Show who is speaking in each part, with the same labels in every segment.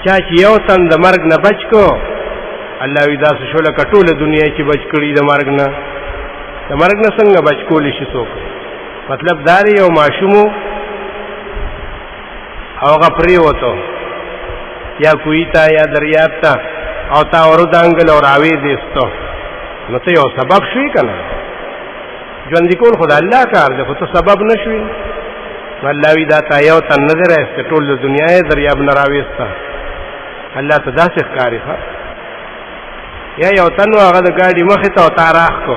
Speaker 1: چا چې یو تن د مرګ نه بچ کو الله وی داسې شو لکه ټوله دنیا چې بچ کړي د مرګ نه. د مرګ نه څنګه بچ کولی شي څوک؟ مطلب دا دی یو ماشوم او هغه پرېوته یا کوی ته یا دریاب ته او تا ورودانګل او راوی دیستو، نو ته یو سبب شوي که نه؟ ژوندي کول خو د الله کار دی، خو ته سبب نه شوي. الله وی دا تا یو تن نه دی رایسته، ټول د دنیا یې دریاب نه راویسته. الله ته داسې ښکاري ښه. یا یو تن و هغه د ګاډي مخې ته او تا راښ کو،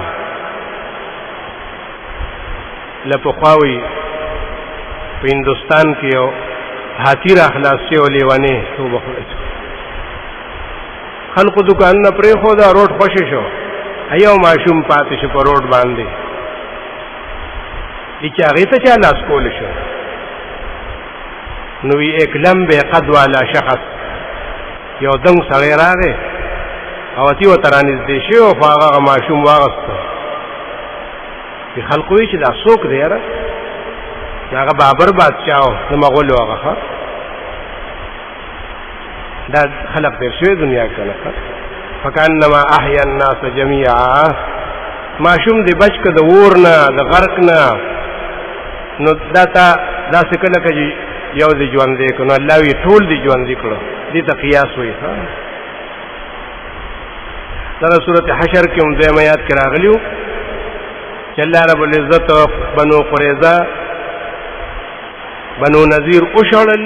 Speaker 1: له پخوا وی په هندوستان کې یو هاتي را خلاص شوی و لیونې توبه خدای، خلقو دوکانونه پرېښوده، روډ خوشې شو، یو ماشوم پاتې شو په روډ باندې، چې هغې ته چا لاس کولی شو؟ نو وی ایک لمبے قد والا شخص، یو دنګ سړی راغی او اتي ورته رانږدې شوی و، خو هغه ماشوم واغسته. وی خلقو وی چې دا څوک دی یاره؟ هغه بابر بادشاه و د مغولو هغه ښه. دا خلق تېر شوی دنیا کې نه ښه. فکانما احیا الناس جمیعا، ماشوم دې بچ که د اور نه د غرق نه، نو دا تا داسې کله که یو دې ژوندی کړو، نو الله وی ټول دې ژوندي کړو. دې ته قیاس وایي ښه. دا د صورت حشر کې هم دویم آیات کې راغلی و چې الله رب العزت بنو قریظه بنو نذیر وشړل،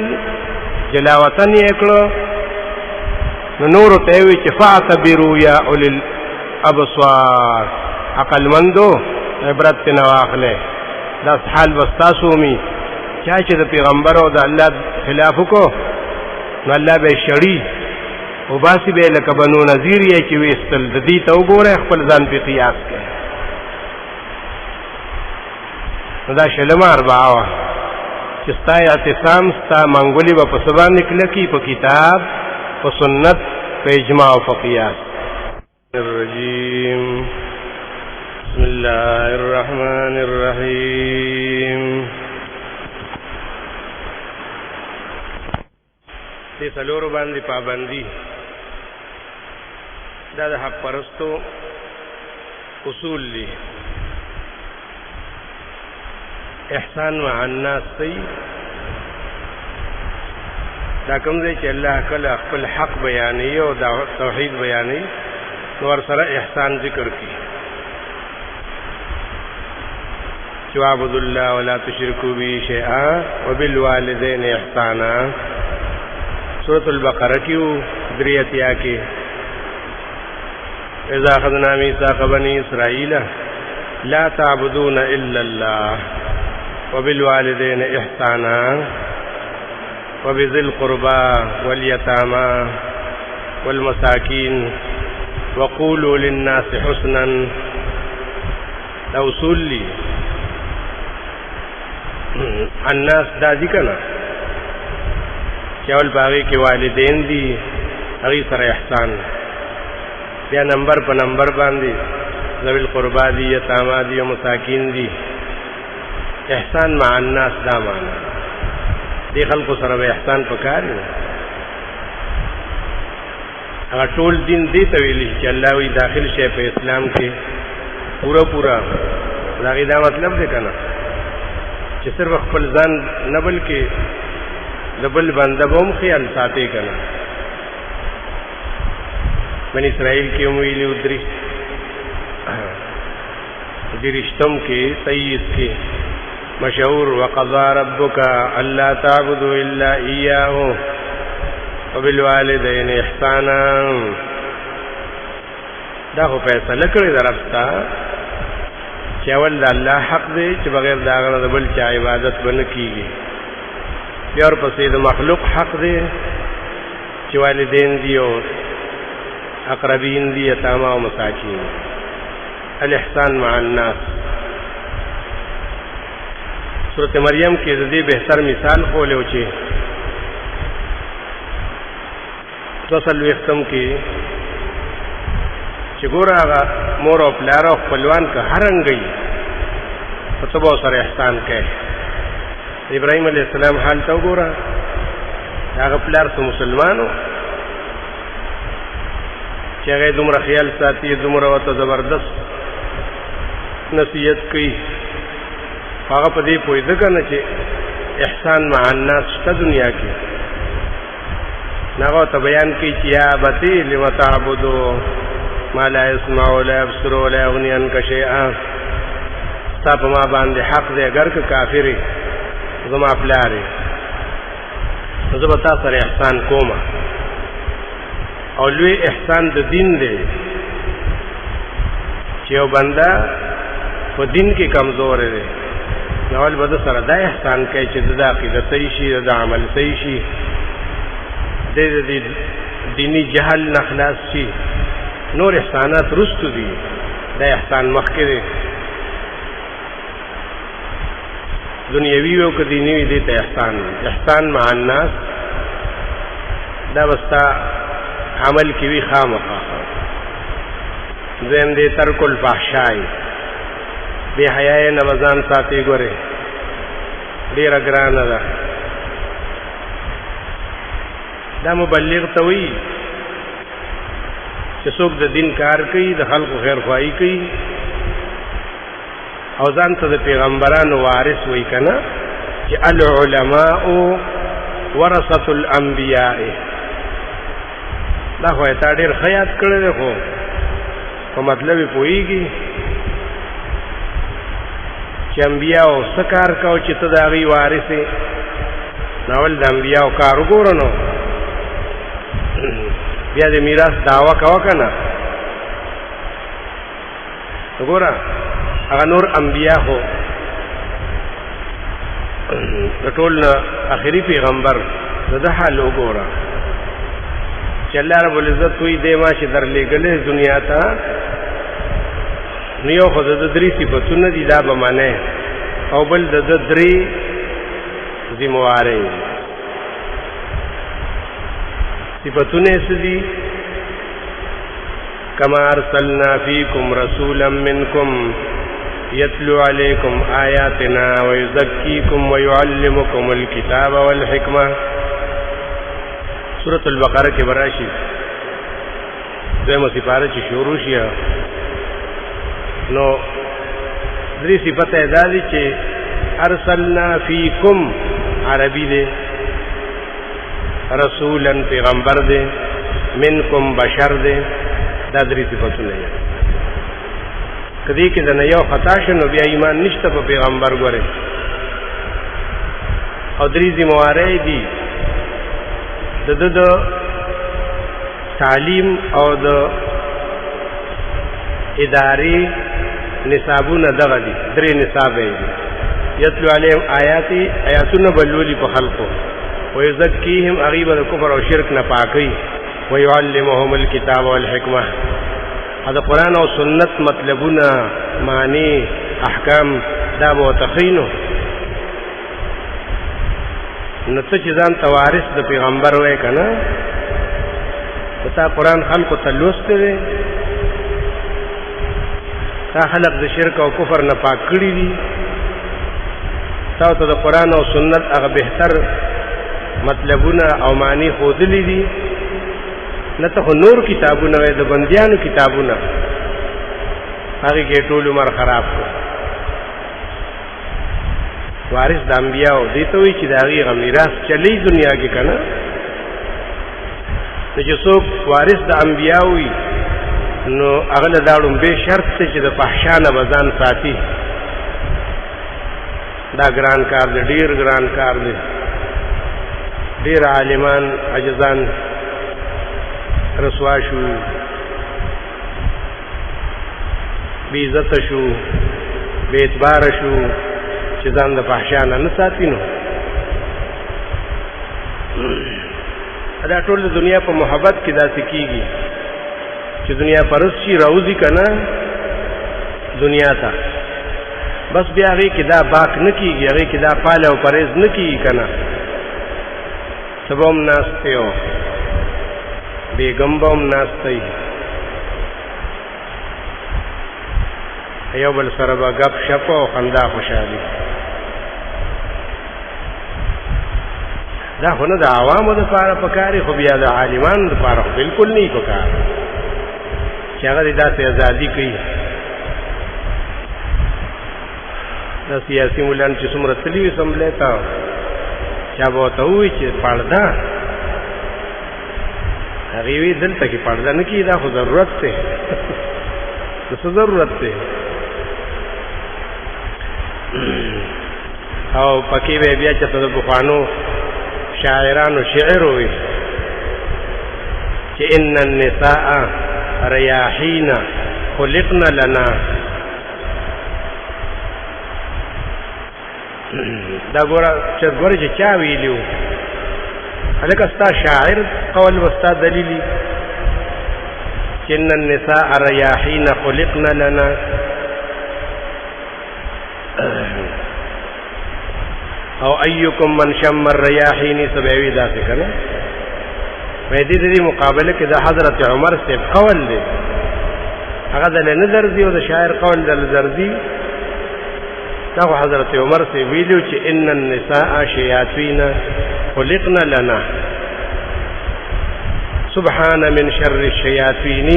Speaker 1: جلاوطن یې کړو. نو نورو ته وی چې فاعتبروا یا اولی الابصار، عقلمندو عبرت ترې واخلئ. دا حال به ستاسو ومي، چا چې د پیغمبر او د الله خلاف وکړو نو الله به یې شړي او باسي به یې لکه بنو نذیر یې چې ویستل. د دې ته وګورئ، خپل ځان پې قیاس کړئ. نو دا شلمه اربعه وه چې ستا اعتصام ستا منګولې به په څه باندې کلکي؟ په کتاب، په سنت، په اجماع او په قیاس. الرجیم بسم الله الرحمن الرحیم. دې څلورو باندې پابندي دا د حق پرستو اصول دي. احسان مع الناس تی دا کوم دی چې الله کله خپل حق بیانوي او توحید بیانوي نو ورسره احسان ذکر کړي چې واعبدوا الله ولا تشركوا به شيئا وبالوالدين احسانا. سورۃ البقرہ کی 3 کې اذا اخذنا ميثاق بني اسرائيل لا تعبدون الا الله وبالوالدين احسانا وبذي القربى واليتامى والمساكين وقولوا للناس حسنا. اصول لی الناس دا ذکرنا چاول باغی کے والدین دی هغه سره احسان، بیا نمبر په نمبر باندې ذوی القربى دی، یتاما دی او مساکین دی. احسان مع الناس دا معنا دی خلکو سره به احسان پکاري. هغه ټول دین دی ته ویل چې الله وی داخل شي په اسلام کې پورا دا مطلب دی کنه چې صرف خپل ځان نه بلکې د بل بنده به هم خیال ساتي کنه. بني اسرائیل کې هم ویلي درشتم کې 23 کې مشهور وقضى ربك الا تعبدوا الا اياه وبالوالدين احسانا. دا خو فیصله کړی د رب ته چې اول د الله حق دی چې بغیر د هغه نه بل چا عبادت به نه کېږي، بیا ورپسې د مخلوق حق دی چې والدین دي او اقربین دي، یتاما او مساکین. الاحسان مع الناس. سورۃ مریم کې د دې بهتر مثال خولو چې 2 کې چې ګوره هغه مور او پلار او خپلوان که هرنګي په تبو سره احسان کوي. ابراهیم علیه السلام حال ته وګوره، هغه پلار څو مسلمانو چې هغه دومره خیال ساتي، دومره ورته زبردست نصیحت کوي. هغه په دې پوهېده که نه چې احسان مع الناس شته دنیا کې. هغه ورته بیان کوي چې یا ابتې لم تعبدو ما لا يسمع ولا يبصر ولا يغني عنك شيئا. ستا په ما باندې حق دی، اگر که کافر یې زما پلار یې، نو زه به تا سره احسان کوم. او لوی احسان د دین دی چې یو بنده په دین کې کمزور دی، نو اول به د سره دا احسان کوي چې د عقیده صحیح شي، د عمل صحیح شي، د دینی جهل نه خلاص شي. نور احسانات رستو دي، دا احسان مخکې دی. دنیوي او که دیني وي دې ته احسان. احسان مع الناس دا بستا عمل کې وي خامخا. دویم دې ترک الفحشاء، بے حیاء نه ځان ساتي. ګورې ډېره ګرانه ده. دا مبلغ ته وایي چې څوک د دین کار کوي، د خلقو خیرخواهي کوي او ځان ته د پیغمبرانو وارث وایي که نه، چې العلماء ورثة الانبیاء. دا خو تا ډېر ښه یاد کړی دی، خو په مطلب یې پوهېږي چې انبیاو څه کار کوو چې ته د هغوی وارث یې. ناول د انبیاو کار وګوره، نو بیا د میراث دعوه کوه که نه. وګوره هغه نور انبیا خو د ټول نه آخري پیغمبر د ده حال وګوره چې الله رب العزت وایي دی ما چې در لېږلی دنیا ته، نو یو خو د ده درې صفتونه دي، دا به منې، او بل د ده درې ذموارۍ. صفتونه یې څه دي؟ کما ارسلنا فیکم رسولا منکم یتلو علیکم آیاتنا ویزکیکم ویعلمکم الکتاب والحکمہ. سورۃ البقرہ کې براشي دویمه سپاره چې شروع شي، نو درې صفته یې دا دي چې ارسلنا فیکم عربي دی، رسولا پیغمبر دی، منکم بشر دی. دا درې صفتونه یې کدی کې د نه یو خطا شو نو بیا ایمان نشته په پیغمبر. ګورې او درې ذموارۍ دي، د ده د تعلیم او د ادارې نصابونه دغه دي، درې نصاب یې دي. یتلو علیهم آیاتي، آیاتونه بلولي په خلقو، ویزکیهم هغوی به د کفر او شرک نه پاکوي، ویعلمهم الکتاب والحکمه، دا قرآن او سنت مطلبونه معنی احکام دا به ورته ښیي. نو ته چې ځان ته وارث د پیغمبر وایې که نه، خو تا قرآن خلقو ته لوستی دی، تا خلق د شرک او کفر نه پاک کړي دي، تا ته د قرآن او سنت هغه بهتر مطلبونه او معنی ښودلي دي. نه ته خو نور کتابونه وای، د بندیانو کتابونه، هغې کې ټول عمر خراب کړو. وارث د انبیاو دې ته وایي چې د هغې هغه میراث چلی دنیا کې که نه. نو چې څوک وارث د انبیاو وي، نو هغه له دا ړومبی شرط دی چې د فحشا نه به ځان ساتي. دا ګران کار دی، ډېر ګران کار دی. ډېر عالمان عجزان رسوا شو، بې عزته شو، بې اعتباره شو چې ځان د فحشا نه ساتي. نو دا ټول د دنیا په محبت کې داسې کېږي چې دنیا پرست شي، راوځي که نه دنیا ته، بس بیا هغې کې دا باک نه کېږي، هغې کې دا پاله او پرهیز نه کېږي که نه. ته به هم ناست دی او بیګم به هم ناست دی، یو بل سره به ګپ شپ او خندا خوشحالي. دا خو نه د عوامو دپاره پکار، خو بیا د عالمانو دپاره خو بلکل نه وي پکار. چې هغه داسې ازادي کوي. دا سیاسي مولان چې څومره تلي وي اسمبلی ته چا به ورته ووایي چې پړده هغې وي دلته کې پړده نه کېږي، دا خو ضرورت دی. د څه ضرورت دی؟ او پکې به بیا چې د پخوانو شاعرانو شعر ووي چې ان النساء ریاحین خلقن لنا. دا ګوره چې چا ویلي هلکه ستا شاعر قول و ستا دلیلي چې ان النساء ریاحین خلقن لنا. او ایکم من شم الریاحین سبعوی داسې که نه ویدی دې مقابله کې د حضرت عمر صاحب قول دی هغه دله نه درځي او د شاعر قول دله درځي. دا خو حضرت عمر صاحب ویلو چې ان النساء شیاطین خلقن لنا سبحان من شر الشیاطین.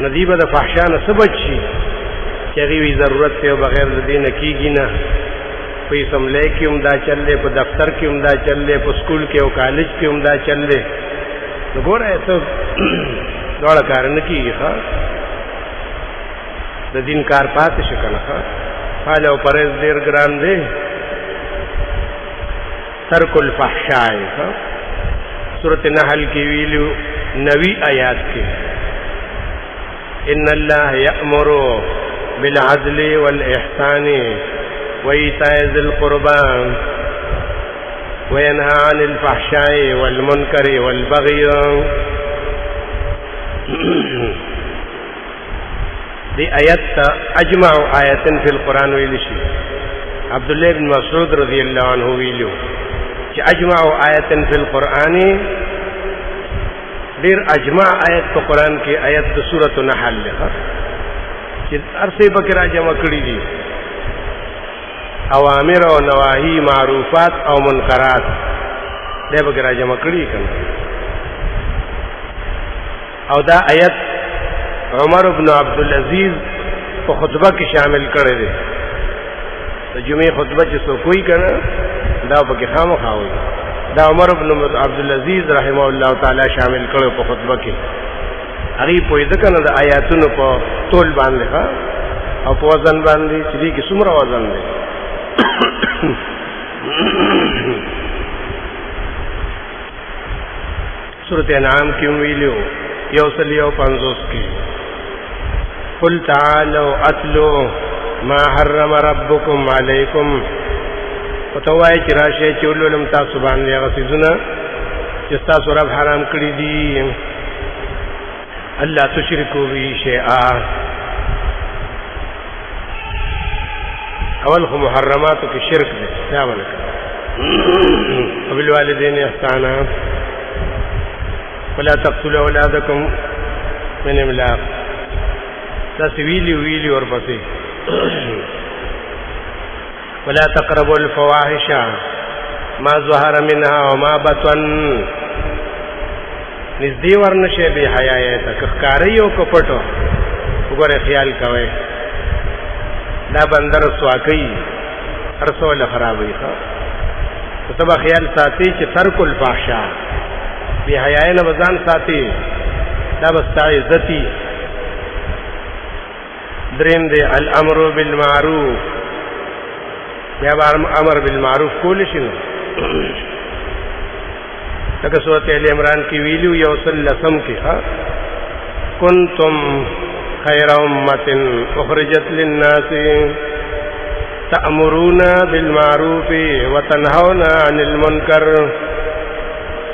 Speaker 1: ندیبه د فحشا نه څه بچ شي چې هغې وي ضرورت دی او بغیر د دې نه کېږي نه. په اسمبلی کې هم دا چل دی، په دفتر کې هم دا چل دی، په سکول کې او کالج کې هم دا چل دی. نو ګوره ته دواړه کار نه کېږي. ښه د دین کار پاتې شو که نه. ښه حال او پرهیز ډېر ګران دی. ترک الفحشاء سورة نحل کې ویلو 90 آیات کې ان الله یأمر بالعدل والإحسان وإيتاء ذي القربى وينهى عن الفحشاء والمنكر والبغي. دي آيات أجمع آيات في القرآن ويلشي. عبد الله بن مسعود رضي الله عنه ويلو أجمع آيات في القرآن دير أجمع آيات في القرآن كي آيات سورة نحل چې ارسې پکې را جمع کړي دي. اوامر او نواهی، معروفات او منکرات دې پکې را جمع کړي کنه. او دا آیت عمر بن عبد العزيز په خطبه کې شامل کړی دی. د جمعې خطبه چې څوک کوي کنه دا پکې خامخا وایي. دا عمر بن عبد العزيز رحمه الله تعالی شامل کړو په خطبه کې. هغه پوهېده کنه د آیاتونو په تول باندې او په وزن باندې چې دې کې څومره وزن دی. سورۃ انعام کې ویلو 150 کې قل تعالوا اتلوا ما حرم ربكم عليكم. وتوای چې راشه چې ولولم تاسو باندې هغه څیزونه چې تاسو رب حرام کړی دي. الله تشركوا به شيئا. اول خو محرماتو کې شرک دی دا ولکه. وبالوالدين احسانا ولا تقتلوا اولادكم من املاق. دا ویلی ورپسې ولا تقربوا الفواحش ما ظهر منها وما بطن. نزدې ورنشه به حیا ته ښکاری او کپټو وګوره خیال کوئ دا بندر سواکي ارسول خرابوي. ښه تبا خیال ساتي چې ترک الفحشاء به حیا نه وزن ساتي دا بستا عزتي. دریم دی الامر بالمعروف. بیا امر بالمعروف کول شي نو لکه سورۃ ال عمران کې ویلو 130 کې کنتم خیر امة اخرجت للناس تأمرون بالمعروف وتنهون عن المنکر.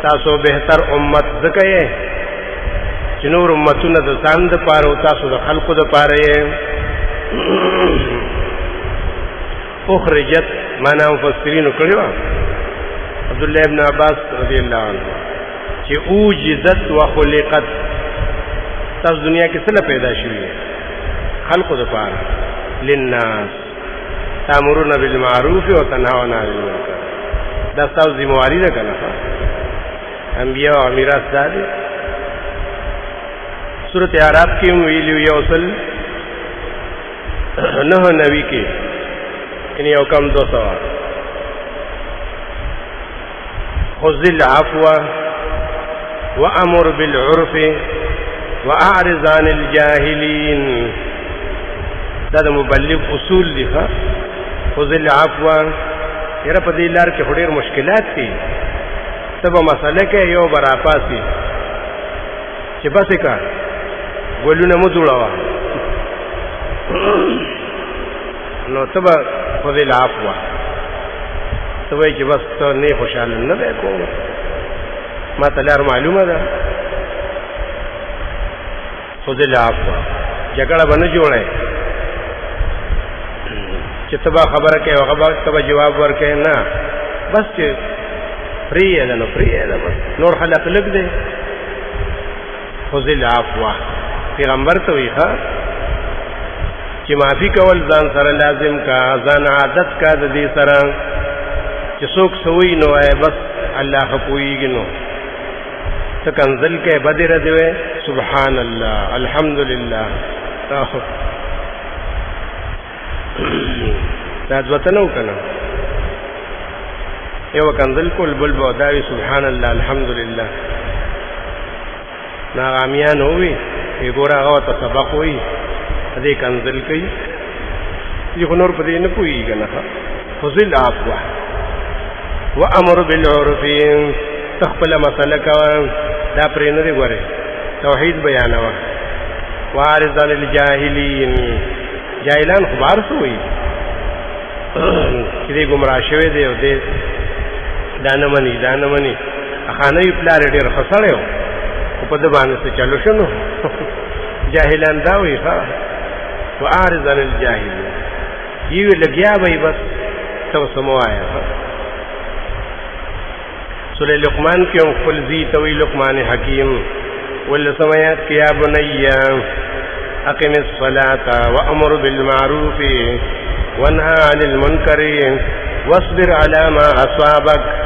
Speaker 1: تاسو بهتر امت ځکه یې چې نور امتونه د ځان د پاره او تاسو د خلقو د پاره یې. اخرجت معنا مفسرین کړي عبد الله ابن عباس رضی الله عنه چې اوجزت وخلقت. تاسو دنیا کې څه پیدا شوی خلقو د پاره للناس تامرون بالمعروف وتنهون عن المنکر. دا تاسو ذمہواری ده کنه. انبیاء او میراث دادي سورۃ اعراف کې ویلو یوصل نه نبی کې ان یو کم 200 خذ العفو وامر بالعرف واعرض عن الجاهلين دا مبلغ اصول دي ها خذ العفو یره په دې لار کې ډېر مشکلات دي تبه مسله کې یو براپاسي چې بس کا ګولونه مو جوړاوه نو تبه خذ العفو تبه چې بس ته نه خوشاله نه ده کوم ما ته لار معلومه ده خذ العفو جګړه باندې جوړه چې تبا خبره کوي او هغه تبا جواب ورکړي نه بس چې فری ده نو فری ده بس نور خلق لګ دي خذ العفو پیغمبر ته وی ها چې معافي کول ځان سره لازم کا ځان عادت کا د دې سره چې څوک سوي نو بس الله خپويږي نو ته کنزل کې بدر دی سبحان الله الحمدلله دا ځوتنو کنه یو کنزل کول بل بوداوی سبحان الله الحمدلله ناغامیان ہوئی یہ گورا غوطا سبق ہوئی دے کنزل کئی یہ خنور پدی نکوئی گنا خذ العفو وامر بالعرف تخپل مسئلہ کوان دا پرین دے گورے توحید بیانوا وارض عن الجاہلین جاہلان خبار سوئی کہ دے گمراہ شوے دے و دے دانمنی اخانوی پلار دیر خسرے ہو په د باندې څه چلو شنو جاهلان دا وی ها وارض عن الجاهلین یو لګیا وای بس تو سموایا سورہ لقمان کې خپل ذی توي لقمان حکیم ول سمات کې یا بنی اقم الصلاة وامر بالمعروف وانهى عن المنکر واصبر على ما اصابك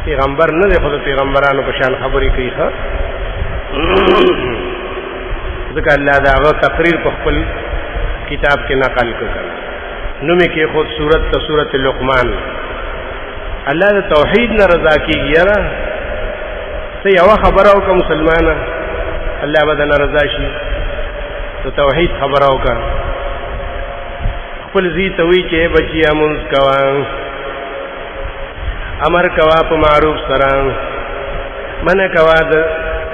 Speaker 1: پیغمبر نه دی خو پیغمبرانو په شان خبرې کوي ښه ځکه الله دا هغه تقریر په خپل کتاب کې نقل کړ نو مې کې خود سورت لقمان الله د توحید نه رضا کیږي یاره ته یو خبره وکړه مسلمانه الله به نه رضا شي ته توحید خبره وکړه خپل ذی توي چې بچیا مونږ کوه امر کوا په معروف سره من کوا د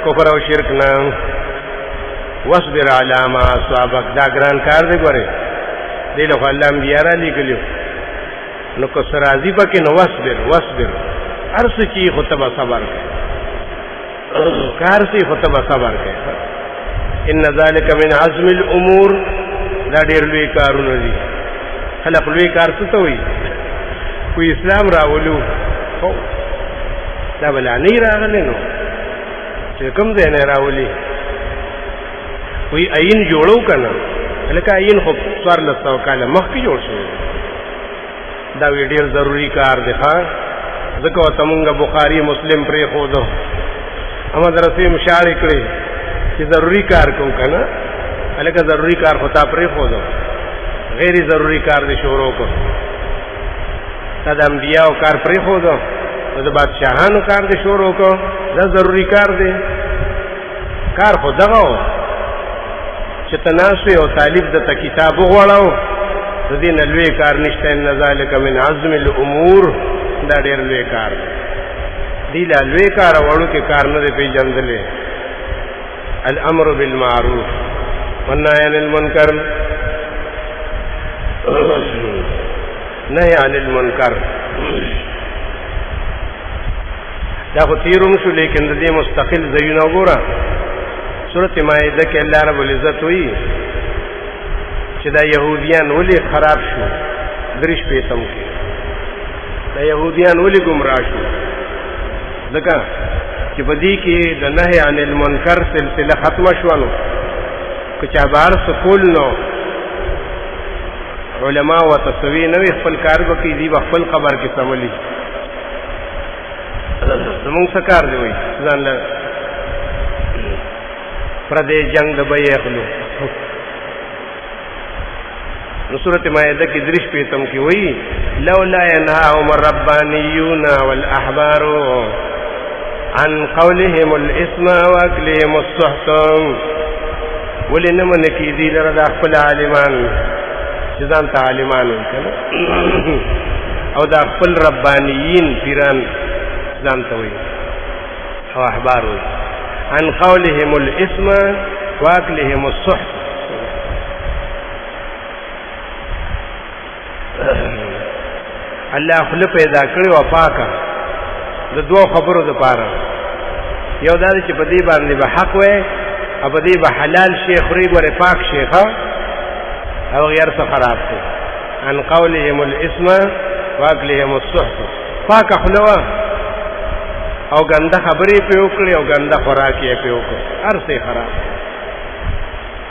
Speaker 1: کفر او شرک نه واصبر علی ما اصابک دا ګران کار دی ګوره دې له الله انبیاء را لګلیو نو کو سرازی پکې نو واصبر ارس چی خطبه صبر کار سی خطبه صبر کوي ان ذلک من عزم الامور دا ډېر لوی کارونه دي خلق لوی کار څه ته وي کوئی اسلام راولو دا بلا نه راغلی نو چې کوم ځای نه راولي وی عین جوړو کنه لکه عین خو 1400 کاله مخکې جوړ شو دا وی ډیر ضروری کار دی ها ځکه تمونګه بخاری مسلم پرې خو دو اما درسې مشاعر کړی چې ضروری کار کوم کنه لکه ضروری کار خو تا پرې خو دو غیر ضروری کار دې شروع کو دا د انبیاء کار پرې خو دو د بادشاہانو کار دې شروع کو دا ضروری کار دی کار خو دغه چې تناسو او طالب د کتاب وغواړو د دې نلوي کار نشته ان ذالک من عزم الامور دا ډېر لوی کار دی لا لوی کار وړو کې کار نه دی پیژندلې الامر بالمعروف والنهي عن المنکر نهي عن المنکر دا خو تیروم شو لیکن د دې مستقل ځایونه وګوره سورۃ مائده کې الله رب العزت وایي چې دا يهوديان ولې خراب شو درش پیتم کې دا يهوديان ولې گمراه شو ځکه چې په دې کې د نهي عن المنکر سلسله ختمه شوه که چا بار سکول نو علماء و تسوی نوی خپل کار بکی دی خپل خبر کې سملی زمونږ څه کار دی وای ځان له پردې جنگ د به اخلو. نو سورۃ مائده کې درش پیتم کې وایي لولا ينهاهم الربانيون والاحبار عن قولهم الاسم واكلهم السحت. ولې نه من کې دي لره د خپل عالمان چې ځان ته عالمان وکړي او د خپل ربانیین پیران ځان ته وایي او احبار وایي عن قولهم الاسم واكلهم السحت. الله خپل پیدا کړی او پاکه د دوه خبرو د پاره. یو دا چې په دې باندې به حق وای او په دې به حلال شي خوري ګوره پاک شيخه او غیر څه خراب شي. عن قولهم الاسم واكلهم السحت. پاکه خلوا او ګنده خبرې په وکړي او ګنده خوراک یې په وکړي هر څه خراب.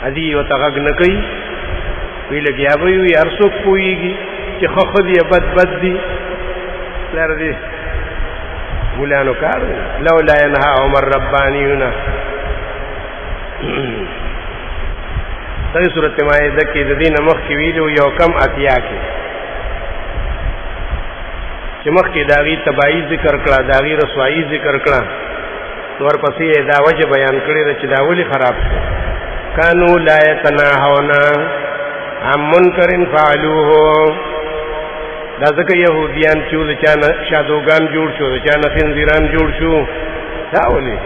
Speaker 1: ادي یو تغږ نه کوي وی لګیا وي هر څوک پويږي چې خو خو دې بد دي لار دي ولانو کار. لولا ينهاهم الربانيون. دغه سورۃ مائده کې د دین مخ کې ویلو یو کم اتیا کې چې مخ کې داغي تباہی ذکر کړه داغي رسوایی ذکر کړه نور پسې دا وجه بیان کړی چې دا ولي خراب شو. کانوا لا يتناهون عن منکر فعلوه. دا ځکه يهوديان چې د چانه شادوغان جوړ شو د چانه خنزیران جوړ شو دا ولي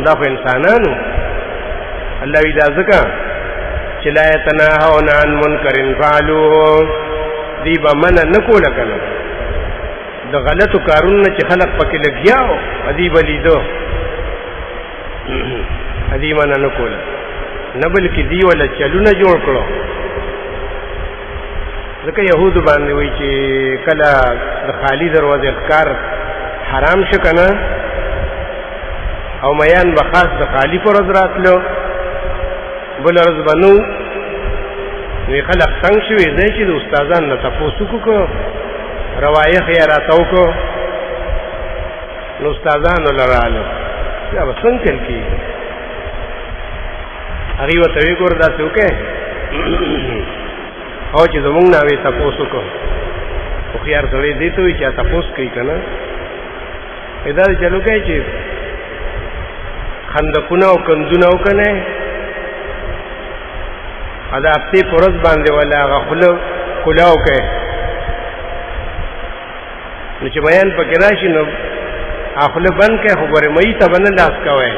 Speaker 1: دا خو انسانانو. الله وی دا ځکه چې لا يتناهون عن منکر فعلوه دی به منع نه کوله کنه د غلطو کارونو چې خلق پکې لګیاو ادي بلیدو ادي منع نه کوله نه بلکې دی ولا چلونه جوړ کړو. ځکه يهود باندې وی چې کله د خالی دروازه ښکار حرام شو کنه او میان به خاص د خالی پر ورځ راتلو بل ورځ بنو وی خلق څنګه شوی دی چې د استادان نه تاسو کو روایت یې راتاو کو نو استادان لراله دا څنګه کوي هغه وته وی ګور دا څه وکي او چې زمونږ ناوې تاسو کو خو خيار سره دې ته وی چې تاسو کوي کنه ادا چلو کوي چې خندقونه او کنځونه وکنه ادا هفته پرز باندې ولا غخلو کلاو کوي نو چې بیان پکې راشي نو خپل بند کې خبره مې ته باندې لاس کوي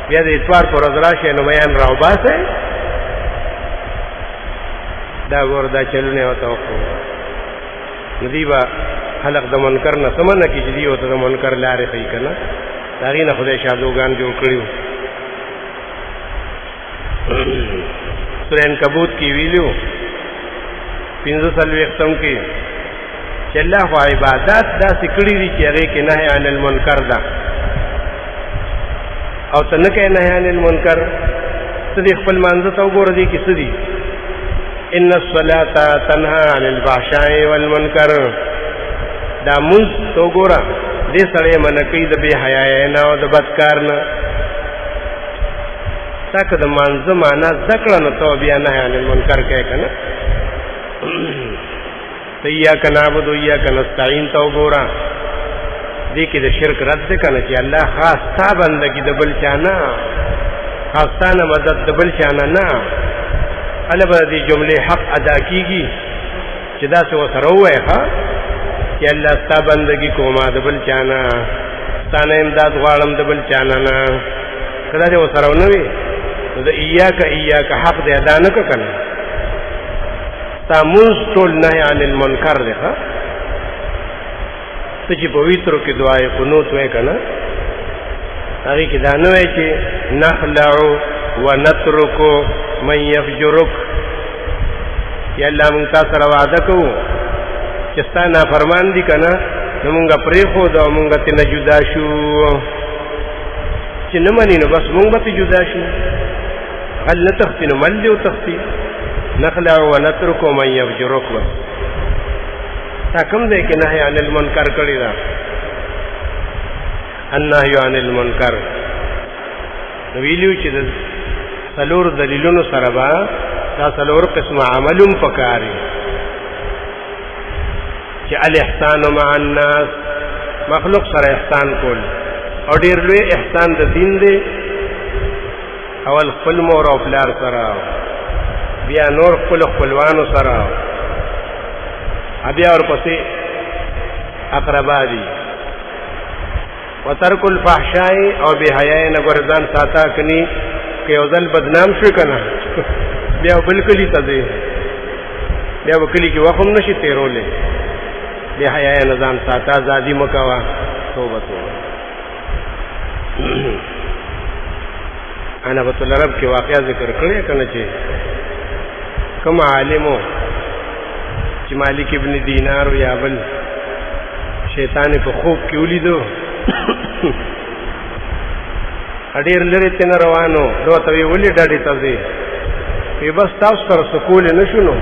Speaker 1: بیا دې اتوار پرز راشي نو بیان راو باسه دا وردا چلونه وته وکړو ندیبا خلق د منکر نه سمنه کې جدي وته د منکر لارې کوي کنه داغي نه خدای شادوغان جوړ کړیو. سورہ عنکبوت کی ویلو 15 ختم کې چې الله خو عبادت دا سکړی دي چې هغه کې نهي عن المنکر دا او څنګه کې نهي عن المنکر ته خپل مانځ ته وګوره دي کې څه دي ان الصلاة تنهى عن الفحشاء والمنکر. دا مونږ تو ګوره دې سره منکې د بے حیا نه او د بدکار نه تاکه د مانځ معنا ذکر نه تو بیا نه عن المنکر کې کنه اياک نعبد و اياک نستعين تو ګوره دې کې د شرک رد کنه چې الله خاص تا بندګي د بل چانه خاصانه مدد د بل چانه نه اله به دې جمله حق ادا کیږي چې دا څه وسره وای ها چې الله تا بندګي کومه د بل چانه ستانه امداد غواړم د بل چانه نه کله دې وسره نه وي د اياک حق دې ادا نه کنه تاموز ټول نه عن المنکر ده ها ته چې پویترو کې دعای قنوت وای کنه هغه کې دا نه وای چې نخلعو ونترک من يفجرک یا الله مونږ تاسو سره وعده کوو چې ستانه فرمان دي کنه نو مونږ پرې خو دا مونږ ته نه جدا شو چې نه مانی نو بس مونږ به جدا شو هل نتختی نو مل دی او تختی نخلع ونترک من يفجرک تا کوم دې کې نه عن المنکر کړی دا النهي عن المنکر. ویلیو چې د څلور دلیلونو سره به دا څلور قسم عملوم پکاري چې الاحسان مع الناس، مخلوق سره احسان کول، او ډیر لوی احسان د دین دی. اول خپل مور او پلار سره، بیا نور خپل خپلوانو سره، بیا ورپسې اقربا دي. وترک الفحشاء او بحیاء نه ګرځان ساته کني که یو ځل بدنام شو کنه بیا بل کلی ته ځي، بیا وکلی کې وخم نشي تیرولې. بحیاء نظام ساته، ازادي مکوا. توبه توبه. انا بتل رب کې واقعا ذکر کړی کنه چې کوم عالمو چې مالک ابن دینار یا بل شیطان په خوب کې ولیدو اډیر لري تن روانو دوته وی ولې ډاډي تازي په بس تاسو سره سکول نه شونو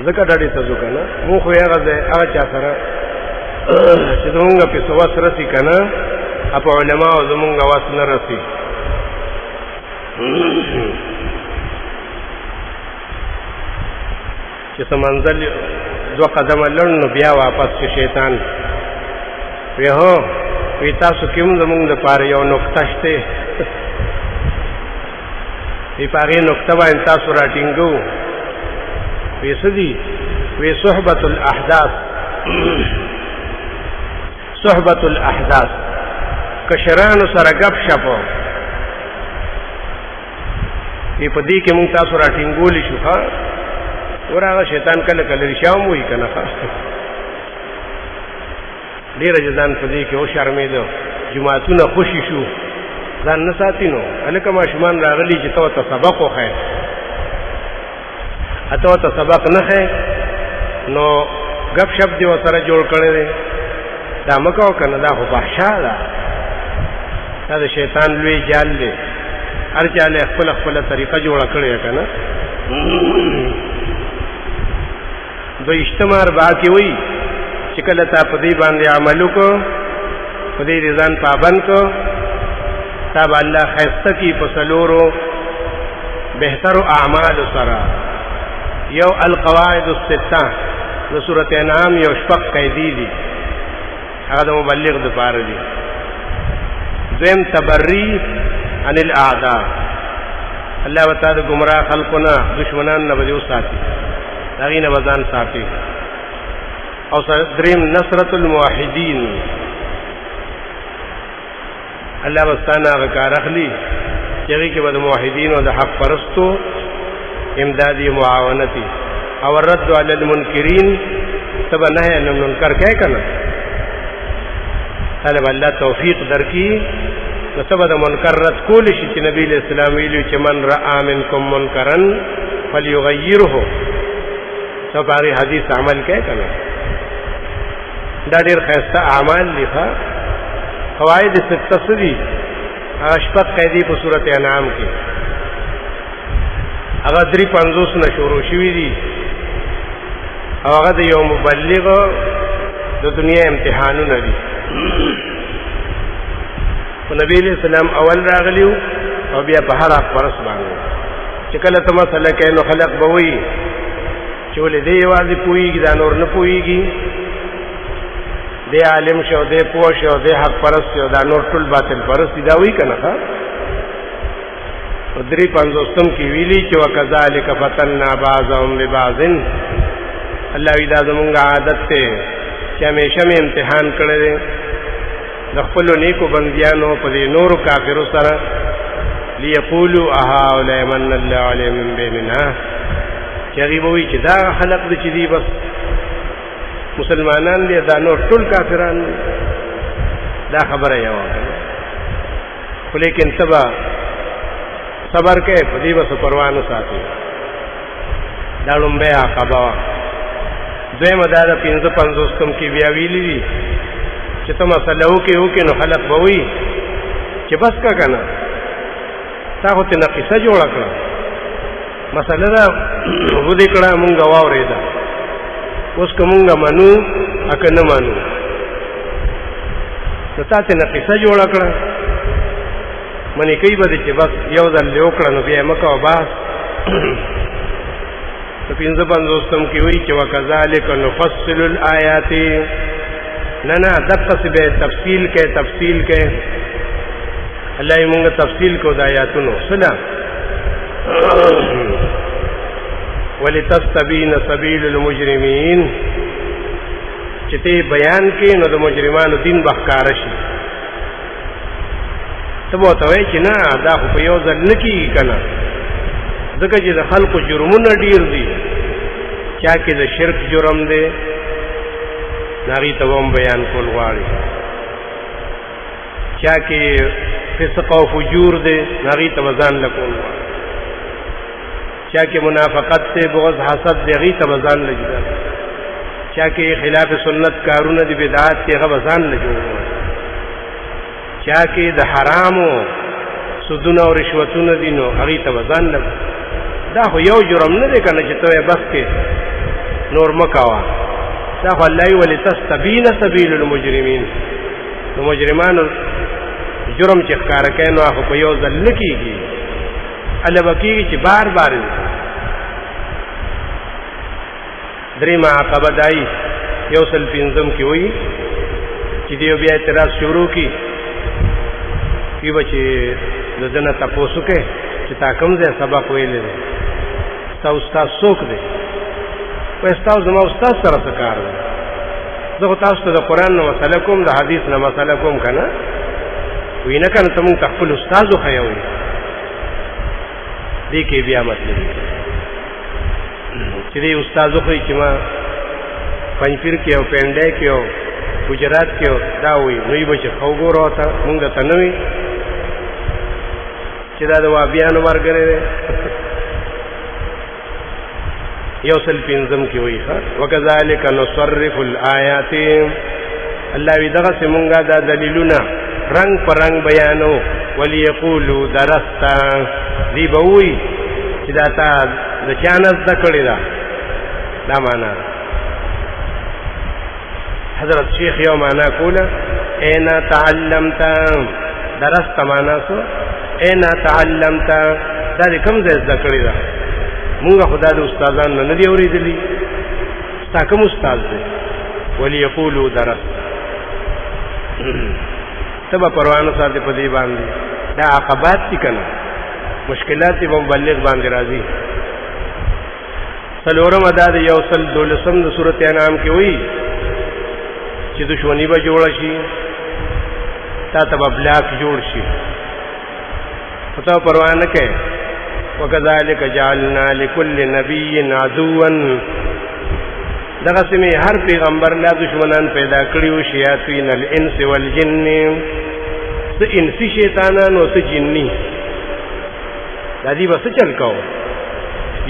Speaker 1: زکه ډاډي تاسو کنه مو خو یې غزه هغه چا سره چې زمونږ په سوا سره سي کنه اپ علماء او زمونږ واس نه رسي. چې سمنځل دو قدم لړنو بیا واپس چې شیطان وی هو وی تاسو کوم زمونږ د پاره یو نقطه شته وی پاره نقطه باندې تاسو راټینګو وی سدي وی صحبت الاحداث صحبت الاحداث کشرانو سره غب شپو وی په دې کې مونږ تاسو راټینګول شو ها ورغه شیطان کله کله رشاوم وی کنه ډیر ځان په دې کې او شرمېدو جمعهتون خوشی شو ځان نه ساتینو الکه ما شومان راغلی چې تو ته سبق وخه اته ته سبق نه خې نو غب شپ دی وسره جوړ کړي دا مکو کنه دا خو بحشا ده دا شیطان لوی جال دی هر چاله خپل خپل طریقه جوړ کړي کنه دو اجتماع باقی وی چې کله تا په دې باندې عمل وکړو په دې ځان پابند کو تا الله خیسته کی په سلورو بهتر اعمال سره یو القواعد السته د سورۃ انعام یو شپږ قیدی دي هغه د مبلغ د پاره دي. ذم تبری عن الاعداء، الله وتعالى گمراه خلقنا دشمنان نه بده ساتي داغي نه وزن ساتي. او دریم نصرت الموحدین، الله واستانه غکار اخلي چې کې بد موحدین او د حق پرستو امدادی معاونتی او رد علی المنکرین تبا نهی عن المنکر کې کنه طلب الله توفیق درکې نو تبا د منکر رد کول شي چې نبی اسلام ویلو چې من رأى منکم منکرا فليغيره سباري حدیث عمل کې کنه دا ډېر خاصه اعمال لفا قواعد ستصدی اشفق قیدی په سورۃ انعام کې هغه 350 نه شروع شوې دي او هغه د یو مبلغ د دنیا امتحانونه دي. نبی علیہ السلام اول راغلیو او بیا په هر حق پرس باندې چې کله ته مسله کې نو خلق به وي چې ولې دی واځي پويږي دا نور نه پويږي دی عالم شو دی پوه شو دی حق پرست شو دا نور ټول باطل پرست دا وی کنه ها. درې پنځوستم کې ویلي چې وکذالک فتننا بعضهم ببعض، الله وی دا زمونږ عادت ته چې همیشه مې امتحان کړی دی د خپل نیکو بندیانو په دې نورو کافرو سره ليقولوا اهؤلاء من الله عليهم من بيننا، چې غیبوي چې دا خلق دي چې دی بس مسلمانان دي دا نور ټول کافران دا خبره یو خو لیکن سبا صبر کې په دې وسو پروانه ساتي دا لومبه عقبه دوی مدار 55 کم کې بیا ویلي دي چې ته مسله وکي نو خلق به وي چې بس کا کنه تا خو ته نقصه جوړ کړه مسله دا و دې کړه مونږ واورېدا اوس کومه منو اکنه منو نو تا ته نه قصه جوړه کړه منې کوي به چې بس یو ځل دې وکړه نو بیا یې مه کوه بحث. په 55 کې وایي چې وکذلک نفصل الآیات، نه نه دقسې به تفصیل کې الله یې مونږ تفصیل کو د آیاتونو سنا ولتستبین سبیل المجرمین، چې ته بیان کې نو د مجرمانو دین بخکار شي. ته به ورته وایې چې نه دا خو په یو ځل نه کېږي که نه، ځکه چې د خلقو جرمونه ډیر دي. چا کې د شرک جرم دی هغې ته به هم بیان کول غواړي، چا کې فسق او فجور دی هغې ته به ځان له کول غواړي، چا کې منافقت دی بغض حسد دی هغې ته به ځان له جدا، چا کې خلاف سنت کارونه دی بدعات دی هغه به ځان له جوړ غواړي، چا کې د حرامو سودونه او رشوتونه دي نو هغې ته به ځان له. دا خو یو جرم نه دی که نه چې ته بس کې نور مه کوه. دا خو الله یې ولتستبین سبیل المجرمین، نو مجرمانو جرم چې ښکاره کوي نو هغه په یو ځل نه کېږي، هله به کېږي چې بار بار وي. درېیمه عقبه دا یي 105 کې وایي چې دیو بیا اعتراض شروع کړي وی به چې د ده نه تپوس وکړې چې تا کوم ځای سبق ویلی دی، ستا استاد څوک دی؟ وایي ستا زما استاد سره څه کار دی؟ زه خو تاسو ته د قرآن نه مسله کوم د حدیث نه مسله کوم که نه؟ وایي نه که نه ته مونږ ته خپل استاد وښیوئ. دې کې بیا مطلب چې دې استاد وښیي چې ما پنجپیر کې او پینډی کې او گجرات کې دا وایي نو یې به چې ښه وګوره ورته مونږ ته نه وي چې دا د وهابیانو ملګری دی. 105 کې وایي وکذلک نصرف الآیات، الله وی دغسې مونږه دا دلیلونه رنګ په رنګ بیانو. ولیقولو درسته، دی به وایي چې دا تا د چا نه زده کړې ده. دا معنا حضرت شیخ یو معنا کوله اینا تعلمتا، درسته معنا سو اینا تعلمتا، دا دې کوم ځای زده کړې ده؟ مونږ خو دا د استادانو نه دي اورېدلي، ستا کوم استاد دی؟ ولیقولو درسته، ته به پروا نه ساتې په دې باندې. دا عقبات دي که نه، مشکلات دي به مبلغ باندې راځي. څلورمه دا د 112 د سورت انعام کې وایي چې دشمني به جوړه شي، تا ته به بلاک جوړ شي، خو ته پروا نه کوې. وکذلک جعلنا لکل نبی عدوا، دغسې مې هر پیغمبر لا دشمنان پیدا کړي وو، شیاطین الانس والجن، څه انسي شیطانان او څه جني. دا دې به څه چل کوو؟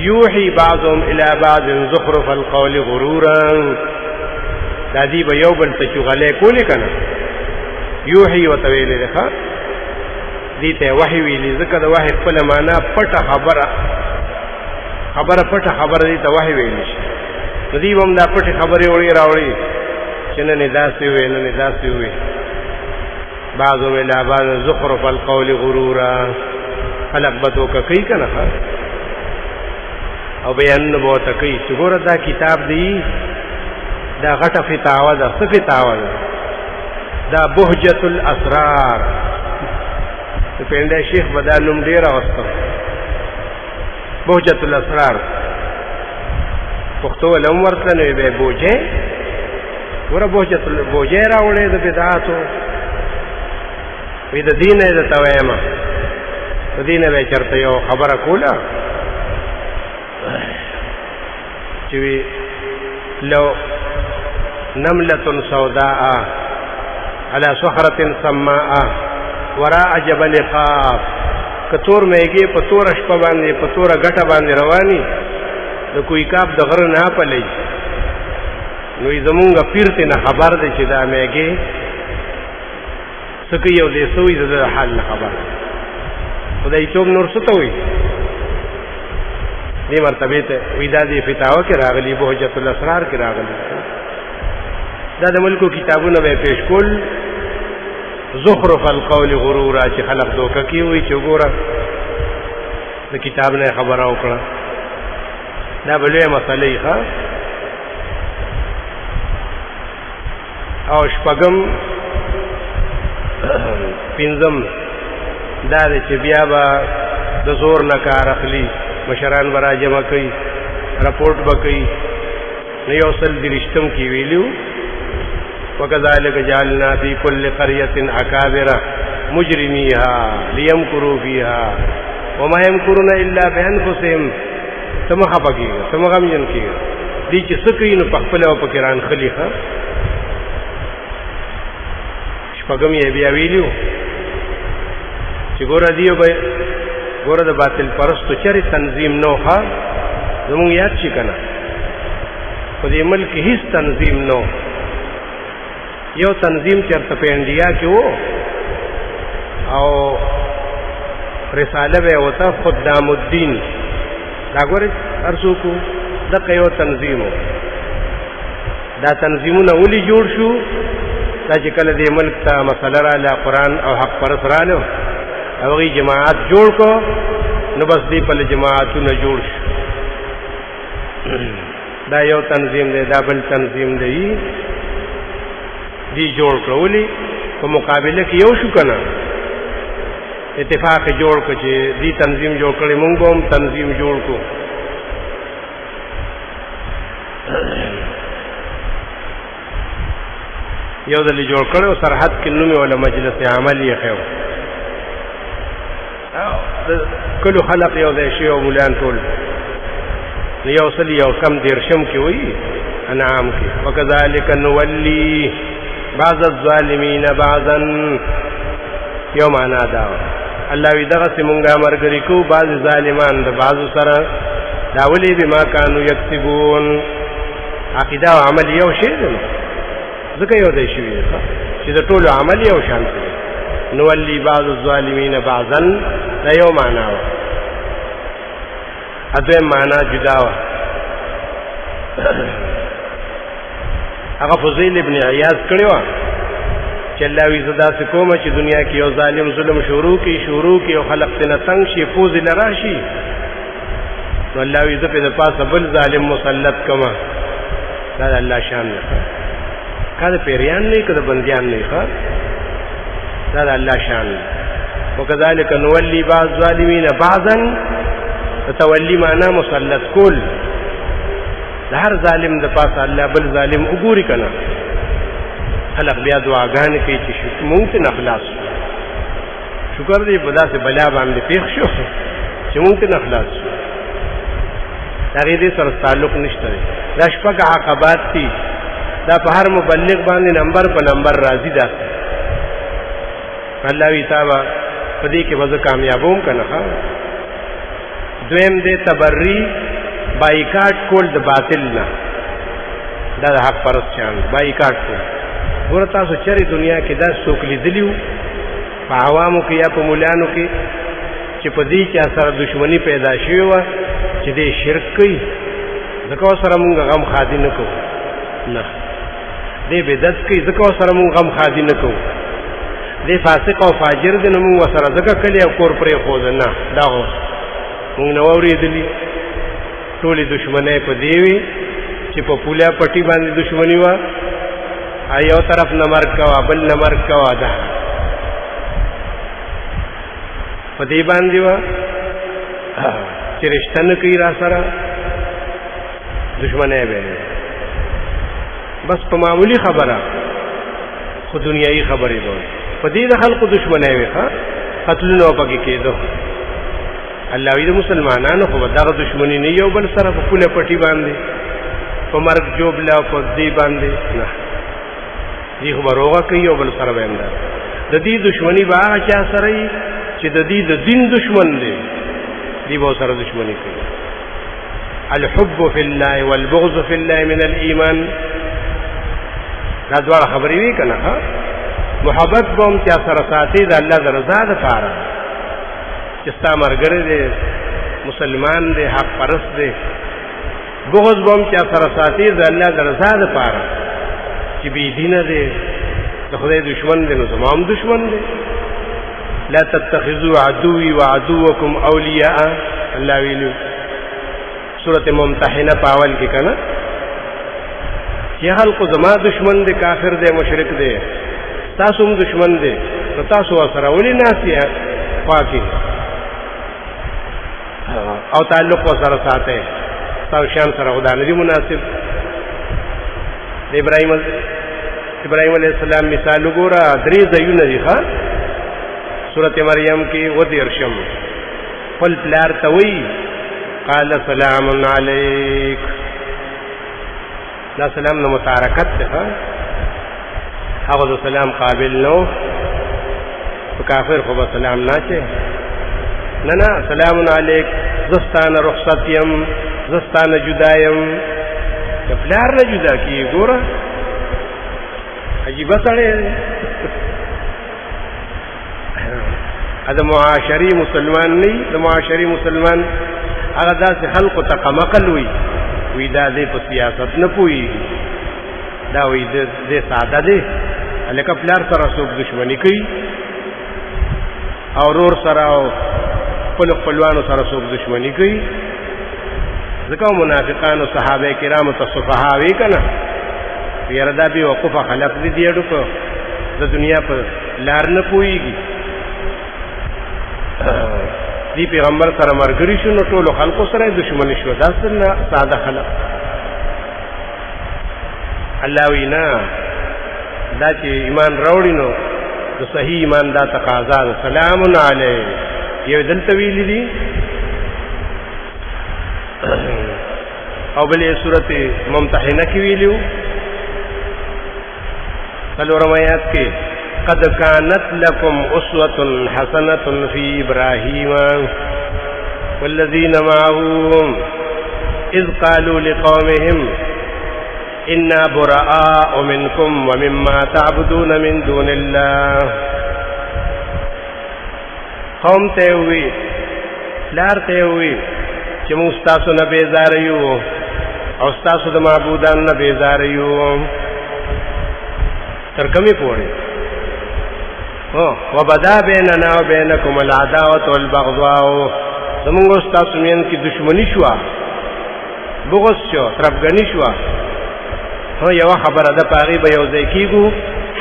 Speaker 1: یوحي بعضهم الی بعض زخرف القول غرورا، دا دې به یو بل ته چغلې کولې که نه؟ یوحي ورته ویلې ده ښه، دې ته وحي ویلي، ځکه د وحي خپله معنا پټه خبره پټه خبره دې ته وحي ویلی شي. نو دوی به هم دا پټې خبرې وړې راوړي چې نن یې داسې ووې نن یې داسې ووې. بعضهم الی بعض زخرف القول غرورا، خلق به توکه کوي که نه او بیانونه به ورته کوي چې ګوره دا کتاب دی، دا غټه فتاوه ده. څه فتاوه ده؟ دا بهجة الاسرار. د پینډی شیخ به دا نوم ډېر راوسته، بهجة الاسرار. پښتو له هم ورتله نو به بوجۍ، ګوره بوجۍ راوړې د بدعاتو. وایي د دې نه یې درته ویمه، د دې نه به یې چېرته یو خبره کوله چې وي لو نملة سوداء على صخرة سماء وراء جبل قاف، که تور میږي په توره شپه باندې په توره ګټه باندې رواني د کوی کاپ د غره نه پلی، نو یې زمونږ پیر ته نه خبر دی چې دا میږي څه کوي او دې څه وایي، د حال نه خبر. خدای توب نور څه ته وایي؟ دې مرتبې ته وایي دا دې فتاوه کې راغلي، بهجة الاسرار کې راغلي. دا د ملکو کتابونه به پیش کول زخرف القول غرورا چې خلق دوکه کی وي چې ګوره د کتاب نه خبره وکړه دا بلې مسلې ښه او شپږم پنځم دا چې بیا به د زور نه کار اخلي مشران به راجمع کوي رپورټ به کوي نو یو سل درشتم کې ویلو وكذلك جعلنا في كل قرية أكابر مجرميها ليمكروا فيها وما يمكرون إلا بأنفسهم ثم خفقيها ثم غمجن كيها دي چې سکرین په خپل او په کران خلیخه شپږم یې بیا ویلو چې ګوره دیو به ګوره د باطل پرستو چری تنظیم نو ښه زموږ یاد شي کنه په دې ملک هیڅ تنظیم نو یو تنظیم چرته په انډیا کې وو او رساله به وته خدام الدین دا ګوره ارڅوکو دغه یو تنظیم دا تنظیمونه ولي جوړ شو دا چې کله دې ملک ته مسله رااله قرآن او حق پرس رااله هغه جماعت جوړ کو نو بس دې په جماعتونه جوړ شو دا یو تنظیم دی دا بل تنظیم دی دی جوړ کړولې په مقابله کې یو شو کنه اتفاق جوړ کړ چې دی تنظیم جوړ کړي مونږ هم تنظیم جوړ کو یو ځل جوړ کړو سرحد کې نوم ولا مجلس عمل یې خو کله خلق یو ځای شی او مولان ټول یو ځل یو کم دیرشم کې وی انعام کې وکذالک نولی بعض الظالمین بعضا یو معنا دا الله وی دغه سیمونګه مرګری کو بعض ظالمان د بعض سره داولی بما كانوا یکسبون عقیده او عمل یو شی دی ځکه یو دی شی چې د ټولو عمل یو شان دی نولی بعض الظالمین بعضا دا یو معنا و اته معنا جدا و هغه فضیل ابن عیاض کړو چې الله وی زدا سے کوم چې دنیا کې یو ظالم ظلم شروع کی او خلق ته تنگ شي فوز لراشي نو الله وی زپه د پاسه بل ظالم مسلط کما دا الله شان دی کله پیریان نه کده بنديان نه ښه دا الله شان دی وکذالک نولی بعض ظالمین بعضا تولي معنا مسلط کول هر ظالم د پاسه الله بل ظالم وګوري کنه خلق بیا دعاګانې کوي چې ممکن اخلاص شکر دې بدا سے بلا باندې پیښ شو چې ممکن اخلاص هغه دې سره تعلق نشته دا شپږ عقبات دي دا په هر مبلغ باندې نمبر په نمبر راځي دا الله وی تابا په دې کې وځه کامیابوم کنه دویم دې تبری بایکاټ کول د باطل نه دا د حق پرست شان بایکاټ کول ګوره تاسو چری دنیا کې دا څوک لیدلیو په عوامو کې یا په مولانو کې چې په دې کې سره دښمنی پیدا شوی و چې دې شرک کوي ځکه سره مونږ غم خادي نه کوو نه دې بدعت کوي ځکه سره مونږ غم خادي نه کوو دې فاسق او فاجر دې نو مونږ سره ځکه کلی او کور پرې خو نه دا مونږ نو اورېدلی ټولې دشمنی په دی وی چې په پوله پټي باندې دشمنی و یو طرف نه مرګ کوا بل نه مرګ کوا دا په دې باندې و چې رښتا نه کوي را سره دشمنی به بس په معمولی خبره خو دنیایي خبرې وي په دې د خلقو دشمنی وي ها قتلونه پکې کېدو الله وی د مسلمانانو خو دغه دشمنی نه یو بل سره په پوله پټي باندې په مرګ جوړلا په دې باندې نه دی خو روغه کوي یو بل سره باندې د دې دشمنی باغ چا سره چې د دې د دین دشمن دی دی به سره دشمنی کوي الحب فی الله والبغض فی الله من الايمان دا ډول خبرې وی کنه محبت به هم چا سره ساتي د الله د رضا لپاره چې ستا مرګره دی مسلمان دی حق پرست دی بغض به هم چا سره ساتي د الله د رضا لپاره چې بی دینه دی د د خدای دشمن دی نو زما هم دشمن دی. لا تتخذوا عدوي وعدوكم اولیاء الله ویلو سورۃ ممتحنه پاول کې کنه چې خلق زما دشمن دی، کافر دی، مشرک دی، تاسو هم دشمن دی، نو تاسو سره ولې ناسي پاکي او تعلق سره ساتي، تاسو شان سره خدای نه دی مناسب. ابراهيم عليه السلام مثال وګوره، درې ځایونه دي ښا سورۃ مریم کې ودیرشم خپل پلار ته وی قال سلام علیک، دا سلام نو متارکت ده، هغه د سلام قابل نو، کافر خو به سلام نه چي، نه سلام علیک، زستانه رخصت یم، زستانه جدایم، د پلار نه جدا کی ګوره عجیبه سره دا معاشري مسلمان نه، د معاشري مسلمان هغه داسې خلقو ته قمقل وي دا دې په سیاست نه پوهېږي، دا وایي دې ساده دی، هلکه پلار سره څوک دشمني کوي او ورور سره او خپلو خپلوانو سره څوک دشمني کوي، ځکه منافقانو صحابه کرامو ته صفحا وی که نه یاره دا بې وقوفه خلق دي، دې اډو په د دنیا په لار نه پوهېږي. دی پیغمبر سره مرګري شو نو ټولو خلقو سره دشمنی شو، دا څنګه ساده خلق. الله وینا دا چې ایمان راوړي نو د صحیح ایمان دا تقاضا ده، سلام علی یو دلته ویلي دي او بلې سورۃ ممتحنه کې ویلو څلورم آیات کې قد كانت لكم أسوة حسنة في إبراهيم والذين معه إذ قالوا لقومهم إنا براء منكم ومما تعبدون من دون الله. قوم تهوي لار تهوي چې موږ تاسو نه بیزار یو او تاسو د معبودان نه بیزار یو، تر کومه پورې وبدا بیننا وبینکم العداوة والبغضاء، زمونږ تاسو مین کې دشمنی شو، بغض شو، طرفګنی شو. یو خبره ده پاغي به یو ځای کیږو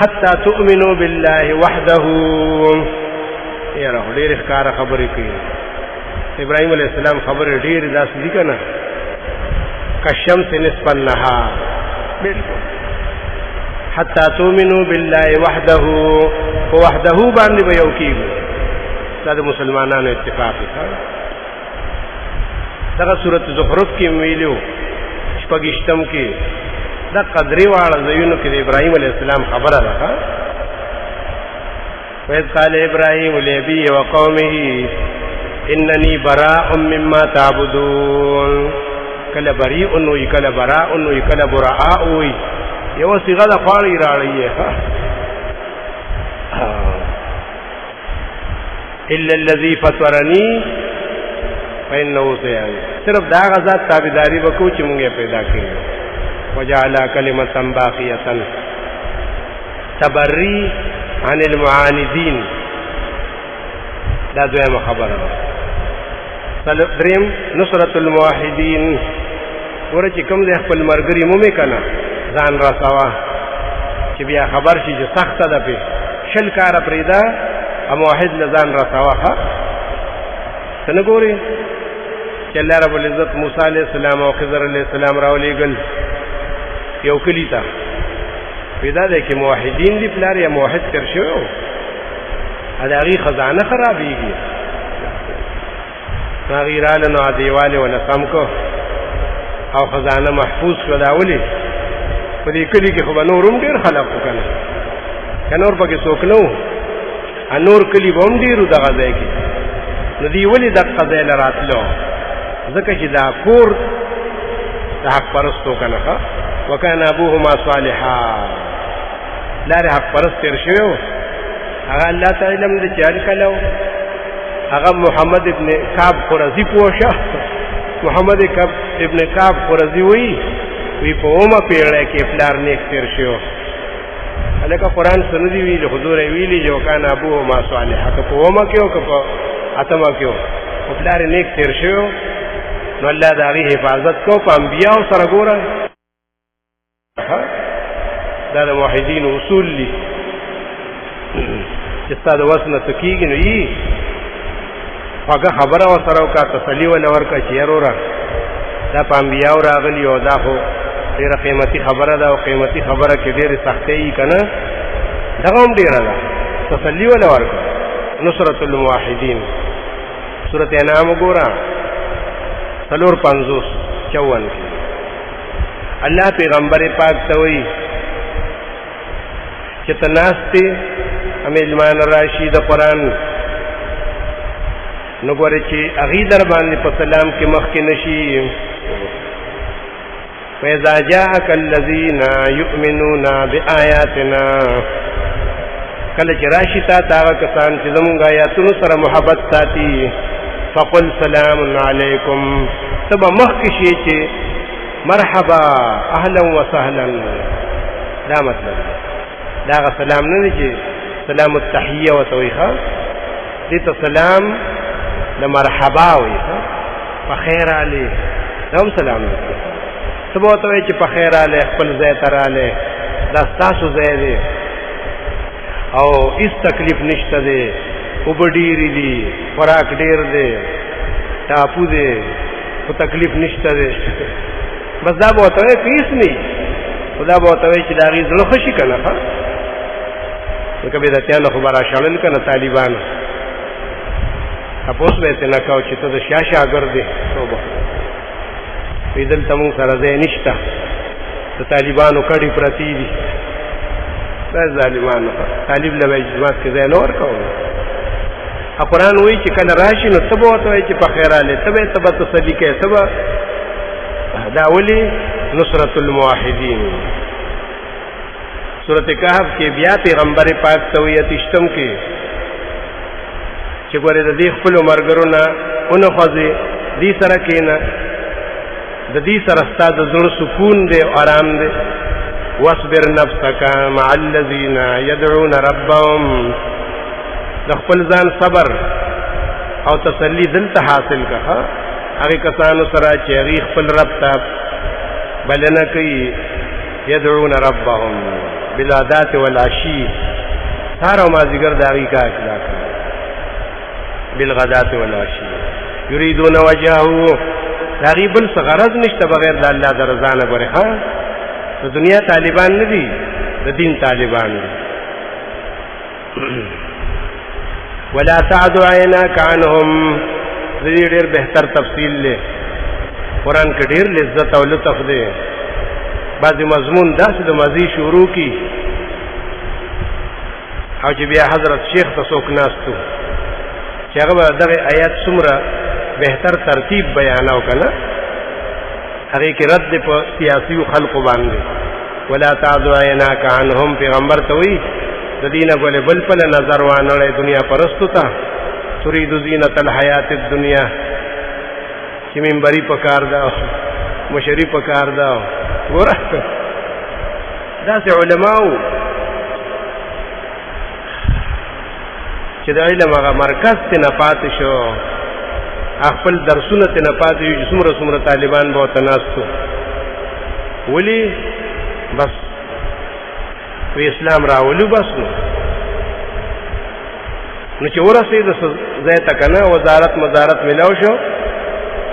Speaker 1: حتی تؤمنوا بالله وحده. یاره ډېر ښکاره خبرې کوي ابراهیم علیه السلام، خبرې ډېر داسې دي که نه کالشمس نصف النهار، بالکل حتی تؤمنوا بالله وحده، وحده باندې به یو کیږو، دا د مسلمانانو اتفاق دی. دغه سورۃ زخرف کې ویلو شپږشتم کې دا قدرې واړه ځایونو کې د ابراهیم علیه السلام خبره ده. وإذ قال إبراهيم لأبيه وقومه إنني براء مما تعبدون، کله بریء وي کله براء وي کله براء وي، یو صيغه د خواړی راړی الا الذي فطرني فإنه سيهدين، صرف دا غزا تابعداري وکړو چې موږ پیدا کړو. وجعل كلمة باقية تبري عن المعاندين، دا دویمه خبره. دریم نصرة الموحدين، ورته چې کوم ځای خپل مرګري مومې کنه ځان راسوا چې بیا خبر شي چې سخته ده په شل کار پرېدا موحد لزان راسوا. څنګه ګوري چې الله رب العزت موسی علیہ السلام او خضر علیہ السلام راولېږل یو کلی ته، پیدا ده کې موحدین دی پلار یا موحد تر شو دا غي خزانه خرابېږي، هغه رانه نو دیواله ولا سم کو او خزانه محفوظ شو. دا ولي په دې کلی کې خو نورم ډیر خلق وکنه، کنور پکې څوک نو انور کلی بوم ډیرو دغه ځای کې، نو دی ولي د قضا لراتلو ځکه چې دا کور د حق پرستو کنه. وکان ابوهما صالحا، لاره حق پرست تر شوی هغه الله تعالی علم دې چار کلو، هغه محمد ابن کعب قرظی پوښه، محمد ابن کعب قرظی وی په اومه پیړۍ کې پلار نیک تیر شو، الکه قرآن سندی ویلی حضور ویلی جو کان ابوه ما صالحه که په ومه کې او که په اتمه کې او پلار نیک تیر شوی نو الله د هغې حفاظت کو په انبیاو سره ګوره دا د موحدین اصول دي چې ستا د وس نه څه کېږي نو یي خوږه خبره ورسره وکړه تسلي ولې ورکړه چې یروره دا په انبیاو راغلي او دا خو ډېره قیمتي خبره ده او قیمتي خبره کې ډېرې سختۍ وي که نه دغه هم ډېره ده تسلي ولې ورکړه نصرة الموحدین سورت انعام وګوره 4:55 کې الله پیغمبر پاک ته وایي چې ته ناست یې میلمان راشي د قرآن نو ګورې چې هغې در باندې په سلام کې مخکې نه شي فإذا جاءك الذين يؤمنون بآياتنا کله چې راشي تا ته هغه کسان چې زمونږ آیاتونو سره محبت ساتي فقل سلام علیکم ته به مخکې شي چې مرحبا اهلا وسهلا دا مطلب دا هغه سلام نه دی چې سلام التحیه ورته وایي ښه دې ته سلام د مرحبا وایي ښه په خیر راغلې دا هم سلام دی ته به ورته وایي چې په خیر راغلې خپل ځای ته راغلې دا ستاسو ځای دی او هیڅ تکلیف نشته دی اوبه ډېرې دي خوراک ډېر دی ټاپو دی خو تکلیف نشته دی بس دا به ورته وایي که هېڅ نه خو دا به ورته وایي چې د هغې زړه ښه شي که نه ښه لکه بدعتیانو خو به را شړل که نه طالبانو تپوس به یې ترې نه کوو چې ته د چا شاګرد دی توبه وایي دلته مونږ سره ځای نشته د طالبانو کډې پرتې دي دا ظالمانو طالب له به جماعت کې ځای نه ورکوو قرآن وایي چې کله راشي نو ته به ورته وایي چې په خیر راغلې ته به تسلي کوې ته به دا ولې نصرة الموحدین سورت کهف کې بیا پیغمبر پاک ته وایي اتیشتم کې چې ګورې د دې خپلو ملګرو نه ونښځې دې سره کښېنه د دې سره ستا د زړه سکون دی او آرام دی واصبر نفسك مع الذين يدعون ربهم د خپل ځان صبر او تسلی دلته حاصل کړه هغه کسانو سره چې هغه خپل رب ته بلنه کوي يدعون ربهم بالغداة والعشي سهار او مازدیګر د هغې کار کوي بالغداة والعشي یریدون وجهه د هغې بل څه غرض نشته بغیر د الله د رضا نه ګورې ښه د دنیا طالبان نه دي د دین طالبان دي ولا تعد عیناک عنهم د دې ډېر بهتر تفصیل دی قرآن کې ډېر لذت او لطف دی بعضې مضمون داسې د مزې شروع کی او چې بیا حضرت شیخ ته څوک ناست و چې هغه به دغه آیات څومره بهتر ترتیب بیانو که نه هغې کې رد دی په سیاسي خلقو باندې ولا تعد عیناک عنهم پیغمبر ته وایي د دې نه ګولې بل پله نظر وانړی دنیا پرستو ته ترید زینت الحیات الدنیا چې منبري پکار ده مشري پکار ده ګوره داسې علماو چې د علم هغه مرکز ته نه پاتې شو خپل درسونه ته نه پاتې شو چې څومره طالبان به ورته ناست ولې بس وی اسلام راولو بس نو چې ورسېد ځای ته که نه وزارت مزارت ملاو شو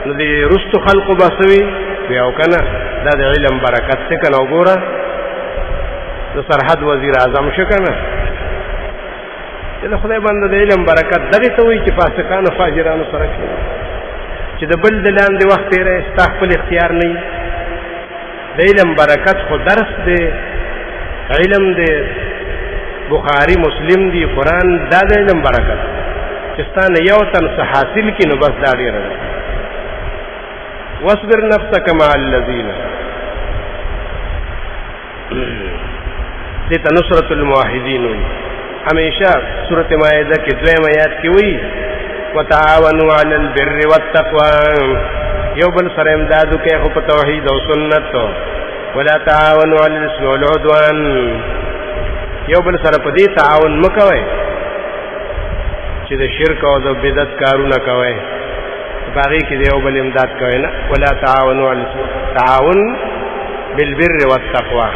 Speaker 1: نو د رستو خلقو به څه وي وی او که نه دا د علم برکت دی که نه وګوره د سرحد وزیر اعظم شو که نه چې د خدای بنده د علم برکت دغې ته وایي چې فاسقانو فاجرانو سره کښېنه چې د بل د لاندې وخت تېری ستا خپل اختیار نه وي د علم برکت خو درس دی علم دی بخاری مسلم دی قرآن دا د علم برکت چې ستا نه یو تن څه حاصل کړي نو بس دا ډېره ده واصبر نفسك مع الذین دې ته نصرة الموحدین وایي ہمیشہ سورت مائدہ کی دویم آیات کی ہوئی وتعاونوا علی البر والتقوى یو بل سره امدادو کې خو په توحید او سنت ولا تعاونوا علی الاسم والعدوان یو بل سره په دې تعاون مکوئ چې د شرک او د بدعت کارونه کوئ، باغی کې د یو بل امداد کوئ نه. ولا تعاونوا علی تعاون بالبر والتقوى.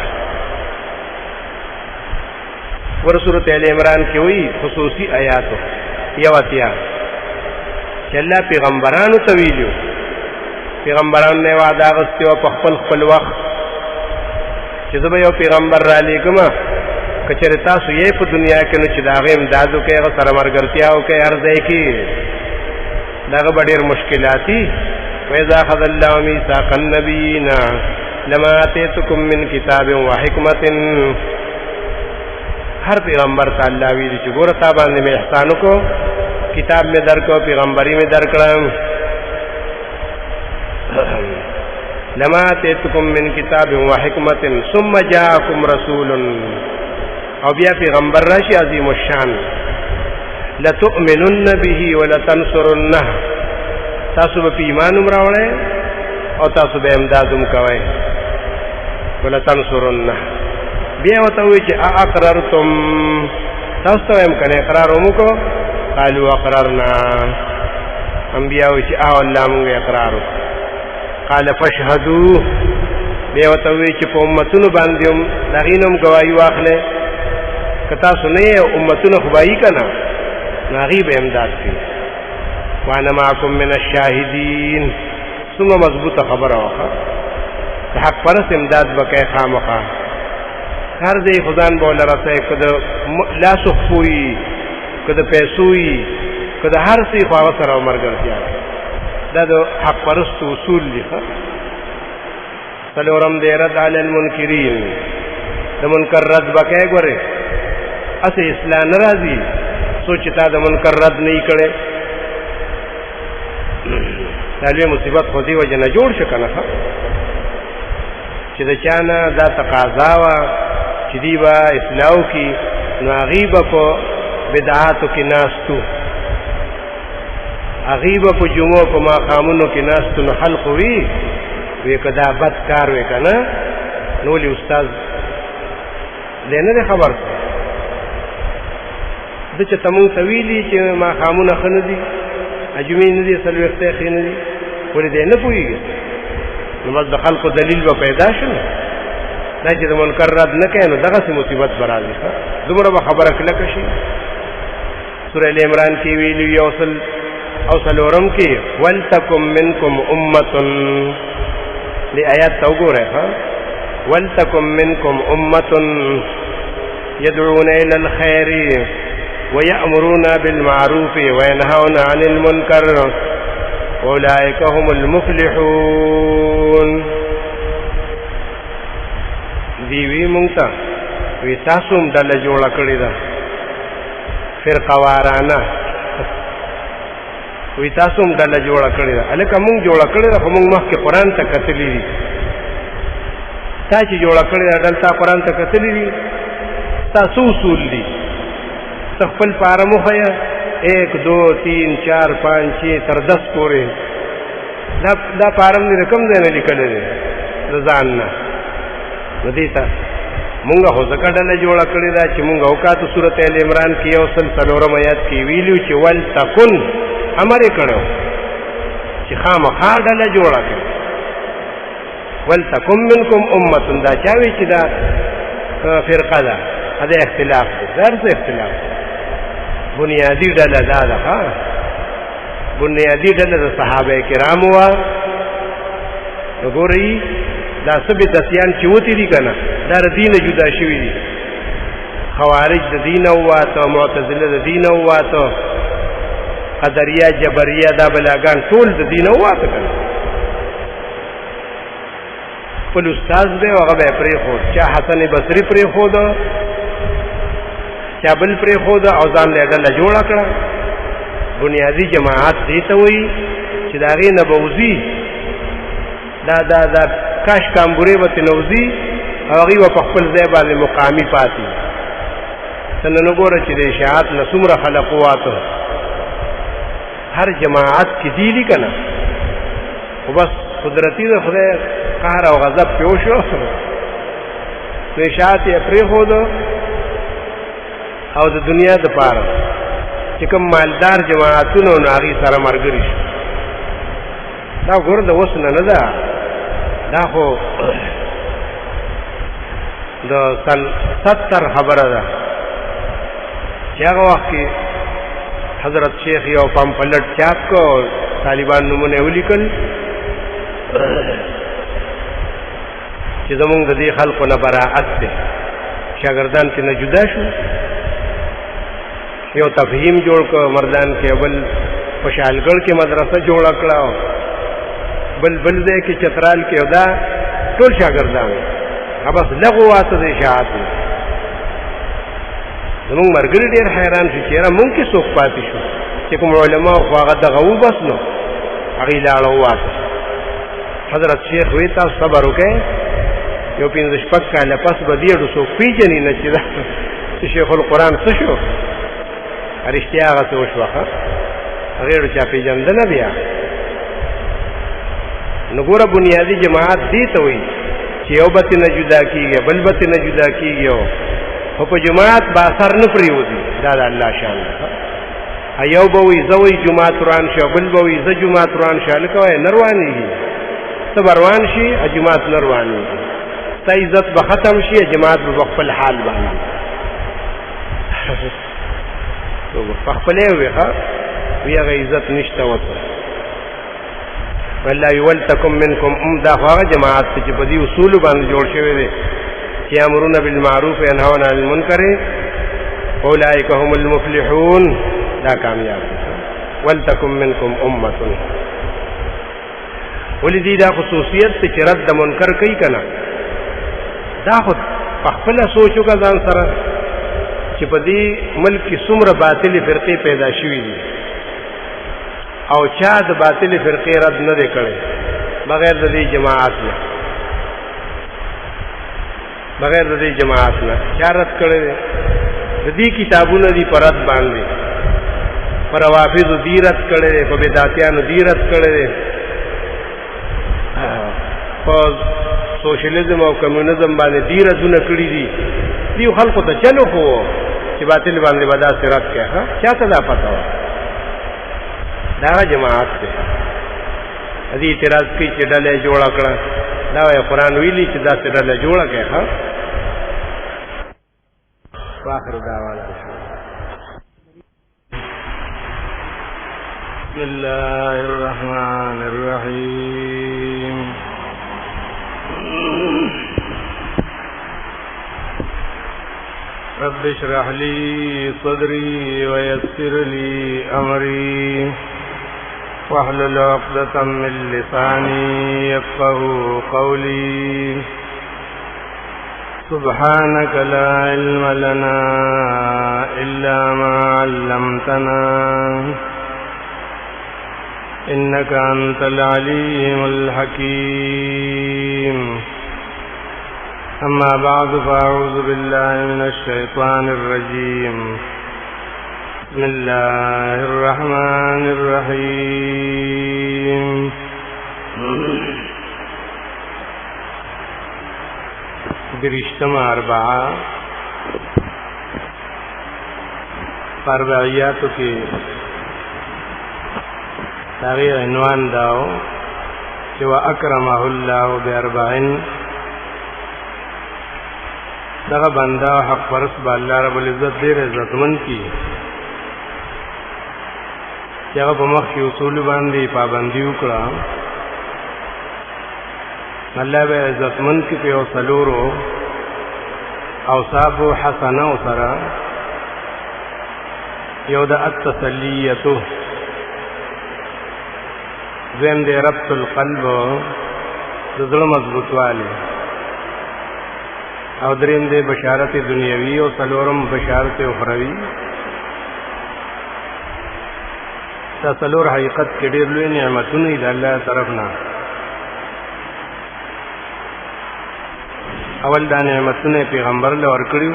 Speaker 1: ور سورۃ ال عمران کې وی خصوصي آیاتو یو اتیا چې الله پیغمبرانو ته ویلو، پیغمبرانو نه وعده غوښتي او په خپل وخت چې زه به یو پیغمبر را لېږم، کچره تاسو یې په دنیا کې نو چې دا غي امدادو کې هغه سره مرګرتیا او کې ارزه کې داغه ډېر مشکلاتي. وَإِذَا أَخَذَ اللَّهُ مِيثَاقَ النَّبِيِّينَ لَمَا آتَيْتُكُم مِّن كِتَابٍ وَحِكْمَةٍ. هر پیغمبر تعالی ویل چې ګوره تا باندې مې احسان وکړو، کتاب مې درکو، پیغمبري مې درکړم. لما آتيتكم من كتاب وحكمة ثم جاءكم رسول، او بیا پیغمبر راشي عظیم الشان، لتؤمنن به ولتنصرنه، تاسو به ایمان راوړئ او تاسو به امدادوم کوئ. ولتنصرنه بیا وته وی چې اقررتم، تاسو ته هم کنه اقرار وکړو. قالوا اقررنا، انبیاء چې او الله موږ اقرار وکړو. قال فاشهدوا، بیا وته وی چې په امتونو باندې هم دغینم گواہی واخلې، کتا سنې امتونو خدای کنا ناغیب امداد کی. وانا معكم من الشاهدين، څومره مضبوطه خبره وکړه، حق پرست امداد وکړي خامخا. هر دې خدان بوله رسې کده لا سخوي کده پیسوي کده هر څه خو سره مرګرتیا، دا د حق پرست اصول دي. څلورم دې رد علی المنکرین، د منکر رد وکړي. ګوره اسه اسلام ناراضي سوچ تا د منکر رد نه کړي، دا مصیبت خو دې وجه نه جوړ شو کنه چې د چانه دا تقاضا وا چې دی با اسلام کی نو غیبه په بدعاتو کې ناستو، غیبه په جمعو په ماقامونو کې ناستو، نو خلق وی کدا بد کار وی کنه نو لی استاد دینه خبر د چې تمو تویلی چې ماقامونه خندي اجمین دي سلوخته خینې ولې دې نه پوي، نو بس د خلقو دلیل به پیدا شي. دا چې د منکر رد نه کوي نو دغه مصیبت برازي دومره به خبره کلک شي. سورہ ال عمران کې ویلو یوصل او سلورم کې ولتکم منکم امه، دې آیات تو ګوره ولتکم منکم امه يدعون الى الخير ويأمرون بالمعروف وينهون عن المنكر أولئك هم المفلحون. دیوی مونږ وی تاسو هم ډله جوړه کړې ده فرقه وارانه، وی تاسو هم ډله جوړه کړې ده. الکه مونږ جوړه کړې ده خو مونږ مخکې قرآن ته کتلي دي، تا چې جوړه کړې ده دلته قرآن ته کتلي دي، تاسو اصول دي خپل پاره مخیا 1 2 3 4 5 6 تر 10 پورې دا پارم دې رقم دی نه لیکل دي ځان نه ودی تا مونږه هو ځکه ډله جوړه کړې ده چې مونږ اوقات سورۃ ال عمران کې یو سل څلورم آیات کې ویلو چې ول تکن امر کړو چې خامخا ډله جوړه کړو. ول تکن منکم امه، دا چاوي چې دا فرقه ده، دا اختلاف دی، درس اختلاف دی. بنیادی ډله دا ده، بنیادی ډله د صحابه کرامو وا. وګورئ دا سبې دسیان چې وتی دي کنه دا دین جدا شوی دي، خوارج د دین واته، معتزله د دین واته، قدریه جبریه دا بلاګان ټول د دین واته کنه. خپل استاد به هغه به پرې خو چا حسن بصری پرې خو دا چا بل پرې خو دا او ځان له ډله جوړ کړه. بنیادی جماعت دې ته وایي چې دا غي نبوزي دا کاش کامبوري وته نوزي او غي په خپل ځای باندې مقامی پاتې. څنګه نو ګوره چې د اشاعت نسمره خلقواته هر جماعت کې دی کنه، خو بس قدرتی د خدای قهر او غضب پیو شو، نو اشاعت یې پرې خو دو او د دنیا د پاره چې کوم مالدار جماعتونو نو هغې سره ملګري شو. دا ګوره د اوس نه ده، دا خو د سن 70 خبره ده چې هغه وخت کې حضرت شیخ یو پمفلټ چاپ کو، طالبان نمونه ولیکل چې زمونږ د دې خلقو نه براعت دی، شاګردان کې نه جدا شو، یو تفهیم جوړ کړ مردان کې، بل په شالګړ کې مدرسه جوړه کړه، بل ځای کې چترال کې، دا ټول شاګردان بس لغو واسطه د اشاعت دی. زمونږ ملګري ډېر حیران شو چې یاره مونږ کې څوک پاتې شو چې کوم علما خو هغه دغه و بس نو هغې لاړه وواته. حضرت شیخ وی تاسو صبر وکئ، یو 15 کاله پس به دې ډو څوک پیژني نه چې دا شیخ القرآن څه شو، رښتیا هغه څه وشوه، هغې ډو چا پیژندنه بیا. نو ګوره بنیادي جماعت دې ته وایي چې یو به ترې نه جدا کېږي، بل به ترې نه جدا کېږي، خو په جماعت به اثر نه پرېوځي. دا د الله شان ده. یو به وایي زه وایي جماعت روان شي، بل به وایي زه جماعت روان شي. هلکه وایي نه روانېږي، ته به روان شي جماعت نه روانېږي، ستا عزت به ختم شي، جماعت به په خپل حال باندې په خپلې وي وي هغه عزت نشته ورته. والله ولتکم منکم دا خو هغه جماعت چې په دې اصولو باندې جوړ شوی دی چې یامرون بالمعروف وینهون عن المنکر اولئک هم المفلحون، دا کامیاب دي. ولتکم منکم امة، ولې دې دا خصوصیت چې رد د منکر کوي که نه، دا خو په خپله سوچ وکړه ځان سره چې په دې ملک کې څومره باطلې فرقې پیدا شوي دي او چا د باطلې فرقې رد نه دی کړی بغیر د دې جماعت نه، بغیر د دې جماعت نه چا رد کړی دی؟ د دې کتابونه دي په رد باندې، په روافضو دي رد کړی دی، په بدعتیانو دي رد کړی دی، په سوشلیزم او کمیونزم باندې دي ردونه کړي دي. دیو خلقو ته چلو خو چې باطل باندې به داسې رد کوي، چا ته دا پته وه؟ دا جماعت دی. دې اعتراض کوي چې ډله یې جوړه کړه، دا وایي قرآن ویلي چې داسې ډله جوړه کړئ. واخر دعوانا بسم الله الرحمن الرحيم. رب اشرح لي صدري ويسر لي أمري واحلل عقدة من لساني يفقهوا قولي. سبحانك لا علم لنا إلا ما علمتنا إنك أنت العليم الحكيم. أما بعد فأعوذ بالله من الشيطان الرجيم. بسم الله الرحمن الرحيم. درشتم اربعہ اربعیاتو کی تاغیر عنوان داو کہ وَأَكْرَمَهُ اللَّهُ بِأَرْبَعٍ. دغه بنده حق پرس با اللہ رب العزت دیر عزتمن کی چې هغه په مخکې اصول باندې پابندي وکړه، الله به عزتمن کی په څلورو اوصاف حسنه سره. یو د التسلیته، دویم د ربط القلب د زړه مضبوطوالی، او دریم د بشارت دنیوي، او څلورم بشارت اخروی. دا څلور حقیقت کې ډېر لوی نعمتونه دي د الله طرف نه. اول دا نعمتونه پیغمبر له ورکړي،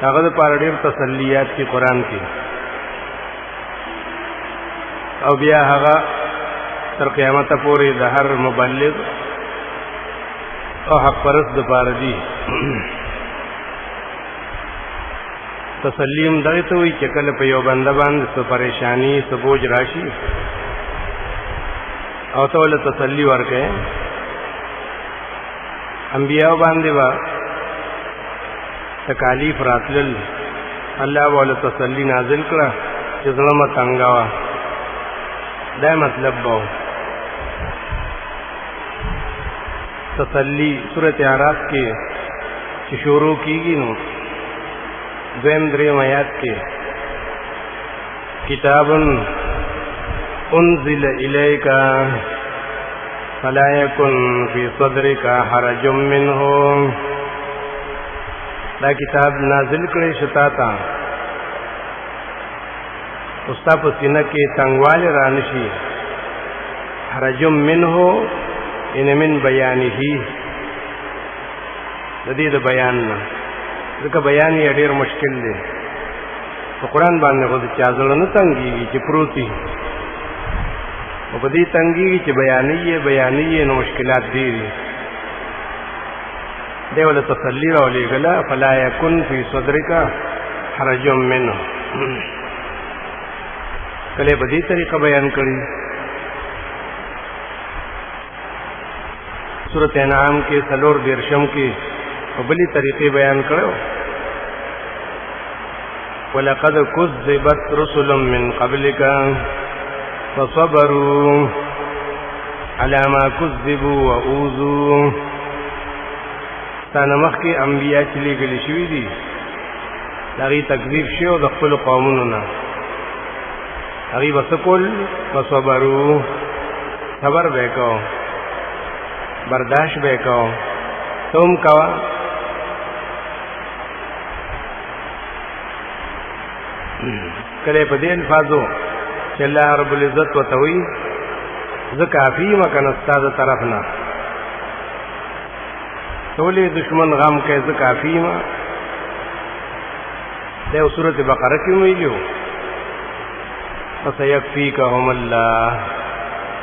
Speaker 1: هغه لپاره ډېر تسلیات دي قرآن کې، او بیا هغه تر قیامت پورې د هر مبلغ او حق پرست دپاره دي. تسلیم دغه ته وي چې کله په یو بنده باندې څه پریشانی څه بوج راشي او ته ول تسلی ورکې انبیاء باندې وا تکالیف راتلل الله ول تسلی نازل کړه چې زړه متنګا وا دا مطلب وو تسلی سورۃ اعراف کې چې شروع کیږي نو دویم دریم آیات کې کتاب انزل الیک فلا یکن فی صدرک حرج منه دا کتاب نازل کړی شتا تا استا په سینه کې څنګهواله رانشي حرج منه ان من بیانه د دې د بیان نه ځکه بیان یې ډېر مشکل دی په قرآن باندې خو د چا زړه نه تنګېږي چې پروتي او په دې تنګېږي چې بیانیې نو مشکلات ډېر دي دی ول تسلی راولېږله فلا یکن فی صدرک حرج منه کله په دې طریقه بیان کړي سورۃ انعام کې څلور دیرشم کې په بلی طریقې بیان کړو ولقد كذبت رسل من قبلك فصبروا على ما كذبوا واوذوا تاسو مخکې انبیاء چې لېږلي شوي دي هغوی تکذیب شوي د خپلو قومونو نه هغوی به څه کول فصبروا صبر به یې کو برداشت به یې کو ته هم کوه کله په دې الفاظو چې الله رب العزت وتوي زه کافی مکن استاد طرف نه ټولې دشمن غم کې زه کافی ما د سورۃ بقره کې ویلو فسيكفيكهم الله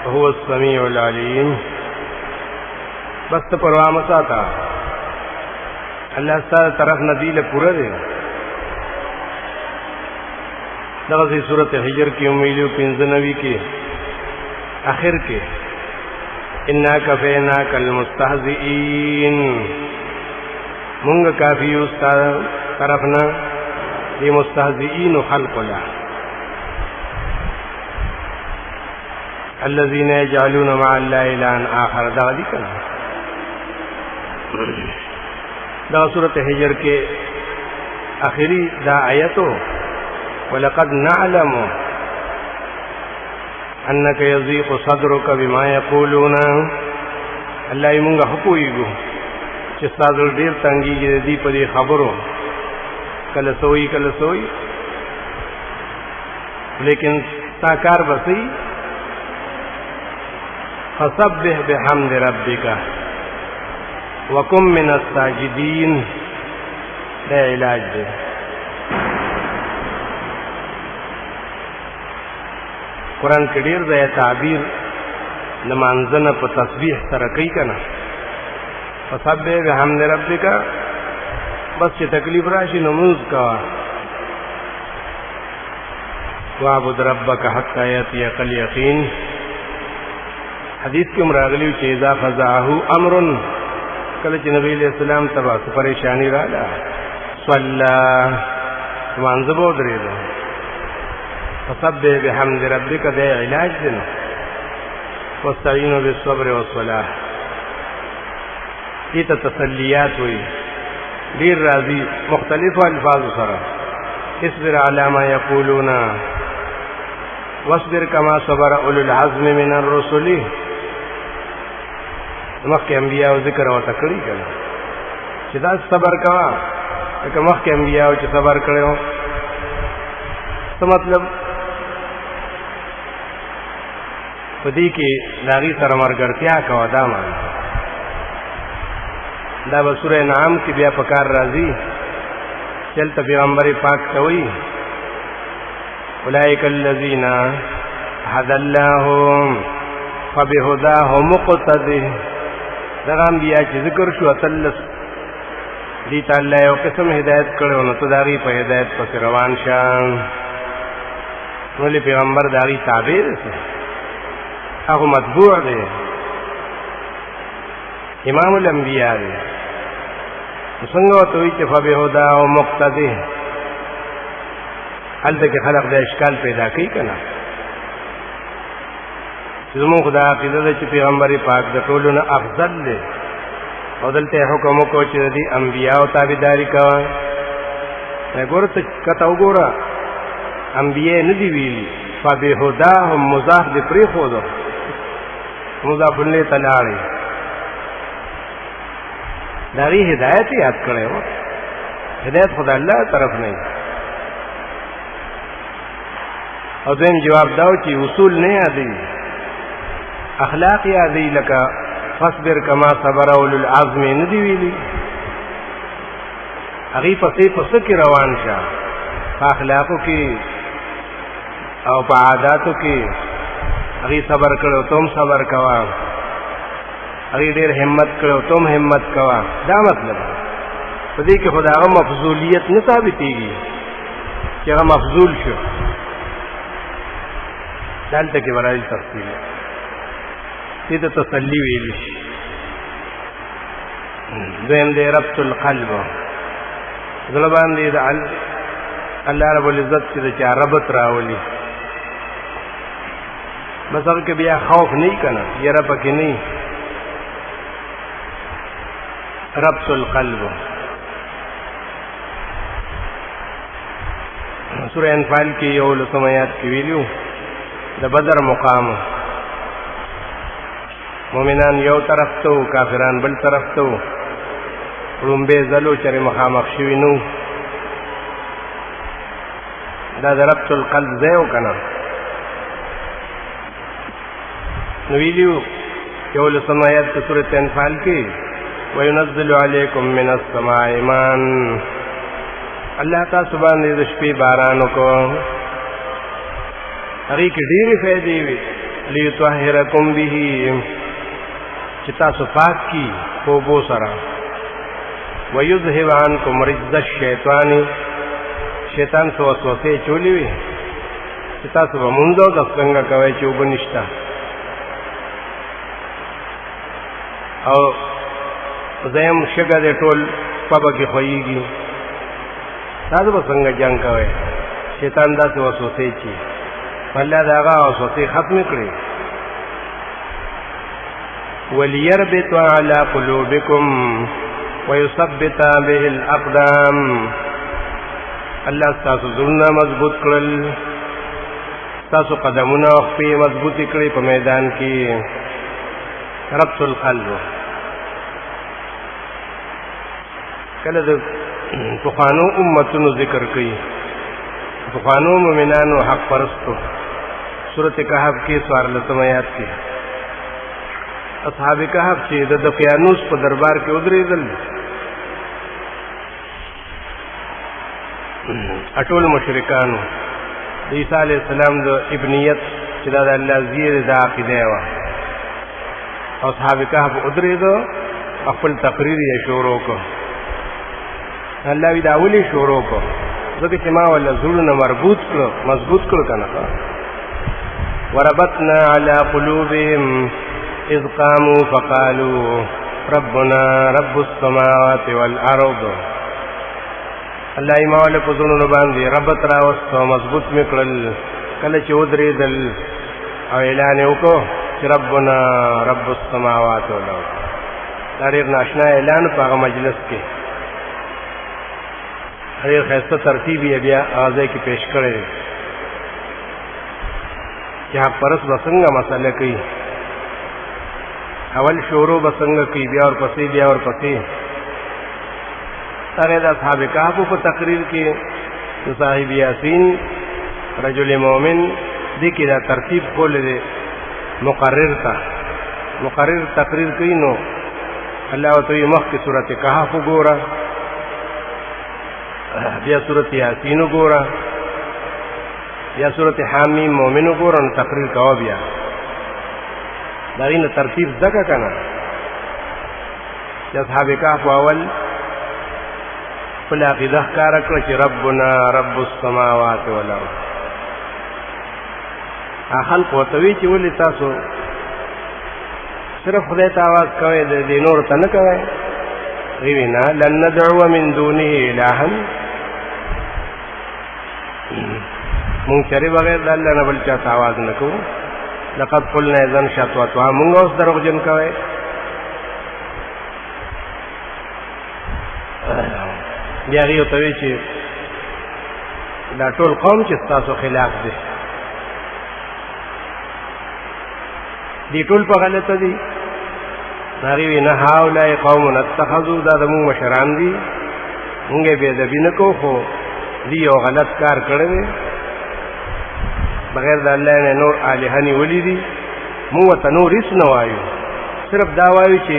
Speaker 1: وهو السميع العليم بس ته پروا مه ساته الله ستاسو طرف نه دی له پوره دی دغه سورۃ حجر کې ویلو 95 کې اخر کې انا کفیناک المستهزئین مونږ کافی استاد طرفنا دې مستهزئین خلق لا الذين يجعلون مع الله الها آخر ذلك دا سورۃ حجر کې اخری دا آیتو ولقد نعلم انك يضيق صدرك بما يقولون الله یې مونږ حقوقو چې تاسو ډیر تنګیږي دې په دې خبرو کله سوئی لیکن تا کار بسې فسبح بحمد ربك وكن من الساجدين دا علاج دی قرآن کې ډېر ځای تعبیر لمانځنه په تسبیح سره کوي کنه فسبح بحمد ربک بس چې تکلیف راشي نو مونږ کا واعبد ربک حتی یأتیک الیقین حدیث کې راغلی چې اذا فزعه امر کله چې نبی علیہ السلام تبا پریشانی رااله صلی وانځبو درېدو فسبح بحمد ربک ده علاج دی واستعینوا بالصبر والصلاة دې ته تسلیات وي ډېر راځي مختلفو الفاظو سره اصبر على ما يقولون واصبر كما صبر اولو العزم من الرسل مخکې انبیاء ذکر ورته کړی کنه چې دا صبر کوا لکه مخکې انبیاء چې صبر کړو څه مطلب پدې کې داغي سره مرګرتیا کوا دا معنی دا به سورې انعام کې بیا پکار راځي چلته پیغمبر پاک ته وایي اولئک الذین هدى الله فبهداه مقتدی دا انبیاء چې ذکر شو اتلس دی تعالی یو قسم هدایت کړو نو ته داغي په هدایت پس روان شان ولې پیغمبر داغي تابع دی هغه متبوع دی امام الانبیاء دی څنګه ته وی چې فبهدا او مقتدی هلته کې خلق د اشکال پیدا کوي کنه زموږ خدا عقیده ده چې پیغمبر پاک د ټولو نه افضل دی او دلته حکم وکړو چې د انبیاء او تابعداري کوه وګوره ته کته وګوره انبیاء نه دی ویلي فبهدا هم مضاف دی پرې خو ده مضاف له تعالی داغي هدایت یاد کړو هدایت خدای الله طرف نه او دیم جواب داو چې اصول نه یادي اخلاق یادي لکه فاصبر کما صبر اولو العزم نه دی ویلي هغه پسې کې روان شه په اخلاقو کې او په عاداتو کې هغه صبر کړو تم صبر کوا هغه ډېر همت کړو تم همت کوا دا مطلب په دې کې خدای مفضولیت نه ثابتېږي چې هغه مفضول شو دلته کې ورایي تفصیل دې ته تسلی ویل شي دویم دې ربط القلب زړه باندې د الله رب العزت چې چا ربط راولي بس هغه کې بیا خوف نه کنا یره پکې نه ربط القلب سورہ انفال کې یو لسمات کې ویلو د بدر مقام مومنان یو طرف ته کافران بل طرف ته رومبه زلو چرې مخامخ شوي نو دا ربط القلب ځای وکنه نو ویلو یو لسمات کې سورۃ انفال کې وينزل عليكم من السماء ماء الله تعالی سبحانه د شپې باران وکړو هغه کې ډېرې فائدې وي ليطهركم به چې تاسو پاک کی خوبو سره ويذهب عنكم رجز الشیطان شیطان سو وسوسه چولې وي چې تاسو به مونږ د څنګه کوي چې وبنشتا او زم شګه دې ټول پبا کې خوېږي تاسو به څنګه جنگ کوي شیطان دا سو وسوسه چی الله داغه وسوسه ختم کړي وليربط على قلوبكم ويثبت به الاقدام الله تاسو زړه مضبوط کړل تاسو قدمونه خپل مضبوط کړی په میدان کې ربط القلب کله د فخانو امتونو ذکر کوي فخانو مومنانو حق پرستو سورۃ کہف کې 14 آیات کې اصحاب کہف چې د دقیانوس په دربار کې ودرېدل اټول مشرکانو د عیسی علی السلام د ابنیت چې د الله زیر د عقیده و اصحاب کہف ودرېدو خپل تقریر یې شروع کړ الله وی دا ولي شروع کړ ځکه چې ما ولا زړونه مضبوط کړ کنه وربطنا على قلوبهم اذ قاموا فقالوا ربنا رب السماوات والارض الله ما ولا په زړونو باندې ربط راوستو مضبوط میکړل کله چې ودرېدل او اعلان وکړو چې ربنا رب السماوات والارض دا ډېر ناشنا اعلان په هغه مجلس کې هغه خاصه ترتیب یې بیا اغازه کې پیش کړی چې حق پرس بسنګ مسله کوي اول شروع بسنګ کوي بیا اور پسې هغه د اصحاب کهف په تقریر کې صاحب یاسین رجل مؤمن دې کې دا ترتیب کول دي مقرر تقریر کوي نو الله تعالی مخکې سورته کهف وګوره بیا سورۃ یاسین وګوره یا سورۃ حامیم مومن وګوره نو تقریر کوو بیا دا غینه ترتیب ځکه کنه چې اصحاب کهف اول خپل عقیده ښکاره کړه چې ربنا رب السماوات والارض. خلق ورته وی چې ولې تاسو صرف خدای ته आवाज کوئ د نور ته نه کوئ؟ وی نه لن ندعو من دونه الها، مونږ چرې بغیر د الله نه بل چا ته आवाज نه کوو. لقد قلنا اذا شطوطا، مونږ اوس دروغجن کوئ. بیا هغې ورته وی چې دا ټول قوم چې ستاسو خلاف دی، دی ټول په غلطه دي. هغې وی نه هؤلاء قوم اتخذوا، دا زموږ مشران دي، مونږ یې بې ادبي نه کوو، خو دی یو غلط کار کړی دی، بغیر د الله نه نور الهه نیولي دي. مونږ ورته نور هېڅ نه وایو، صرف دا وایو چې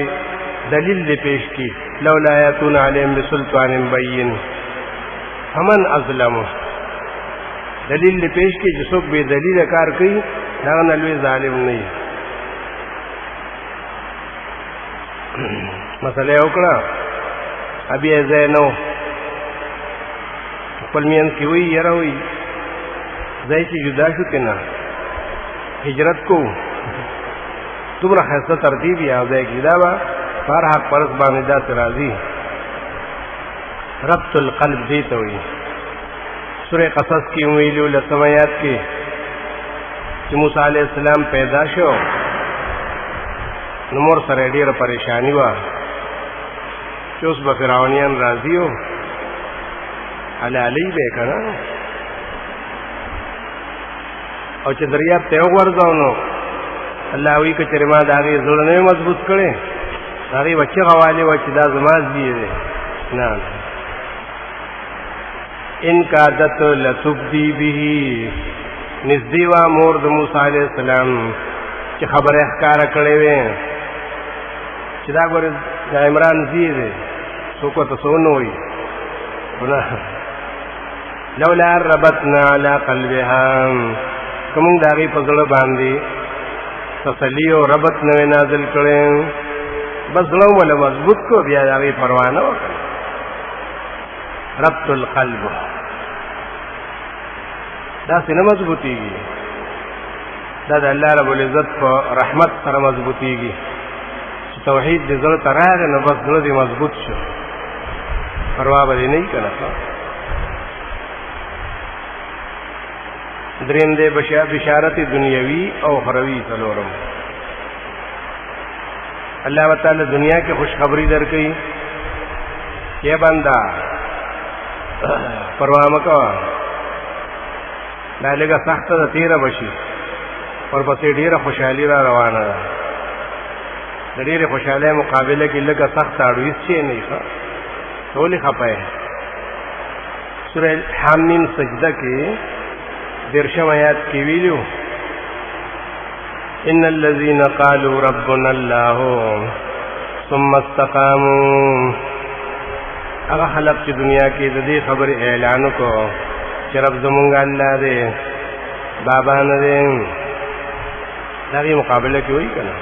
Speaker 1: دلیل دې پیش کړي. لولا یاتون علیهم بسلطان بین فمن اظلم، دلیل دې پیش کړي چې څوک بې دلیله کار کوي هغه نه لوی ظالم نه وي. مسله یې وکړه، ابي یې ځای نه و، خپل میانځ کې وایي یاره وایي ځای چې جدا شو که نه هجرت کوو، دومره ښایسته ترتیب یې ځای کې دا به په هر حق پرست باندې داسې راځي. ربط القلب دې ته وایي. سورې قصص کې ویلو لسم آیات کې چې موسی علیه السلام پیدا شو نو مور سره ډېره پریشاني وه چې اوس به فرعونیان راځي او حلالۍ به یې که نه، او چې دریاب ته یې وغورځاو نو الله وایي که چېرې ما د هغې زړه نه وي مضبوط کړی، هغې به چغه والې وه چې دا زما زوی دی. نه ان کادت لتبدي به، نږدې وه مور د موسی علیه السلام چې خبره ښکاره کړې وې چې دا ګورې د عمران زوی دی، څوک ورته څه ونه وایي. لولا ربطنا على قلبها، که موږ د هغې په زړه باندې تسلي او ربط نه وی نازل کړی، بس زړه موږ مضبوط کړو، بیا د هغې پروا نه وکړه. ربط القلب داسې نه مضبوطېږي، دا د الله رب العزت په رحمت سره مضبوطېږي چې توحید د زړه ته راغی نو بس زړه دې مضبوط شو، پروا به دې نه وي که نه. دریم دې بشارت دنیوي او اخروي. څلورم الله تعالی دنیا کې خوشخبری درکړي، یا بندا پروا مه کوه، دا لږه سخته ده تېره به شي، ورپسې ډېره خوشحالي را روانه ده. د ډېرې خوشحالۍ مقابله کې لږه سخته اړو هېڅ شی نه وي. ته ولې خفه یې؟ سورة حامیم سجده کې 13 آیات کې ویلو ان الذين قالوا ربنا الله ثم استقاموا، هغه خلق چې دنیا کې د دې خبرې اعلان وکړو چې رب زمونږ الله دی، بابا نه دی، د هغې مقابله کې وایي که نه؟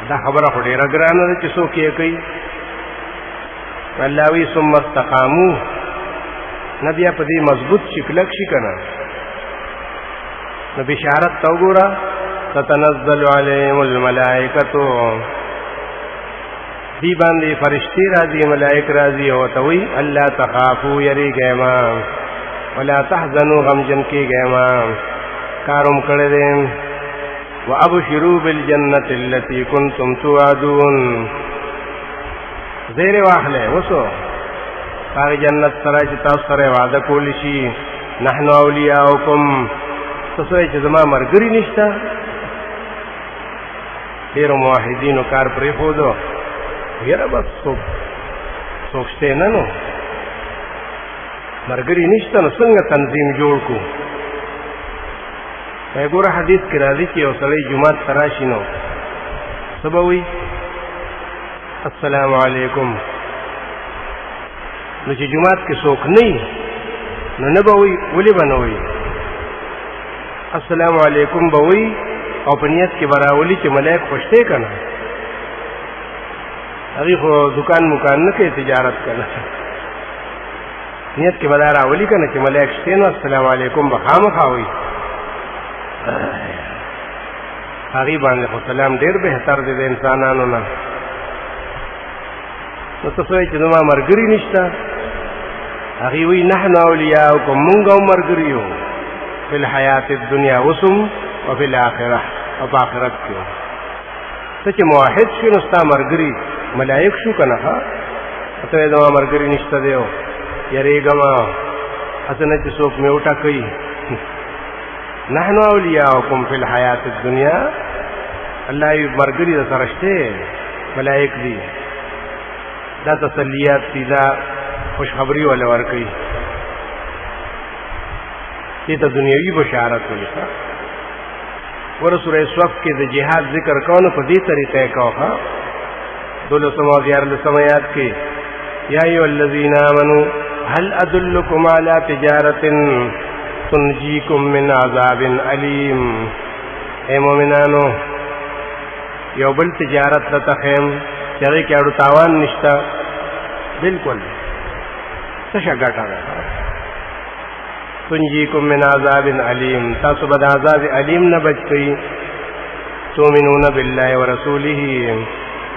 Speaker 1: دا خبره خو ډېره ګرانه ده چې څوک یې کوي. الله وایي ثم استقاموا، نه بیا په دې مضبوط شي کلک شي که نه؟ نو بشارت ته وګوره، تتنزل علیهم الملائکة، دی باندې فرشتي راځي، ملائک راځي او ته وایي الله تخافوا، یریږئ مه، ولا تحزنوا، غمجن کېږئ مه، کار هم کړی دی. وابشروا بالجنة التي كنتم توعدون، زیرې واخلئ اوسو هغې جنت سره چې تاسو سره وعده کولی شي. نحن اولیاؤکم، تاسو وایئ چې زما ملګري نشته. ډېرو موحدینو کار پرېښودو، یاره بس څوک شته نه، نو ملګري نشته، نو څنګه تنظیم جوړ کړو؟ ګوره حدیث کې راځي چې یو سړی جومات ته راشي نو څه به وایي؟ السلام علیکم. نو چې جومات کې څوک نه وي نو نه به وایي. ولې به نه وایي؟ السلام علیکم به وایي او په نیت کې به راولي چې ملایک خوشته که نه؟ هغه خو دکان مکان نه کوي تجارت کنه نیت کې بدار اولی کنه چې ملائک شته نو السلام علیکم بخامخاوي هغه باندې خو سلام ډیر بهتر دی د انسانانو نه نو تاسو یې چې نو مرګري نشته هغه وی نحن اولیاءکم مونږ مرګري یو په الحیات الدنیا وسم او په الاخره او په آخرت کې ته چې موحد شې نو ستا مرګري ملائک شو کنه ها ته دا مرګري نشته دیو یریګما اسنه چې څوک مې وټا کوي نحن اولیاءکم فی الحیات الدنیا الله یې مرګري د سرشته ملائک دي دا تسلیات دي دا خوشخبری ولا ور کوي دې ته دنیوي بشارت ولیکه ور سورې صف کې د جهاد ذکر کونه په دې طریقې کوه دولسم او 11 آیات کې یا ایو الذین آمنو هل ادلکم علی تجارت تنجیکم من عذاب علیم اے مومنانو یو بل تجارت لتخیم چغی کې اړو تاوان نشتا بالکل څه ګټه ده تنجیکم من عذاب علیم تاسو به عذاب علیم نه بچ کی تؤمنون بالله ورسوله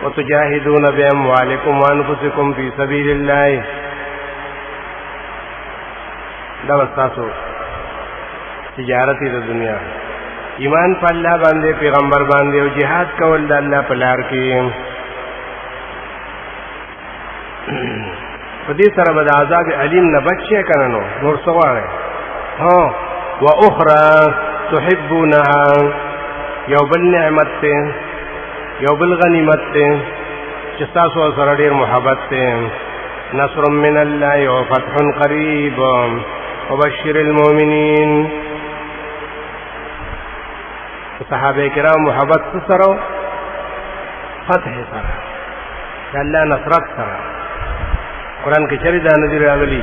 Speaker 1: وتجاهدون باموالکم وانفسکم فی سبیل الله دا تاسو تجارت د دنیا ایمان په الله باندې پیغمبر باندې او jihad کول د الله په لار کې په دې سره به عذاب علیم نه بچی کنه نو نور سوال ها واخرى تحبونها یو بل نعمت ته یو بل غنیمت ته چې تاسو سره ډیر محبت ته نصر من الله وفتح قریب وبشر المؤمنین صحابه کرام محبت سره فتح سره الله نصرت سره قرآن کې چری دا نظر راغلی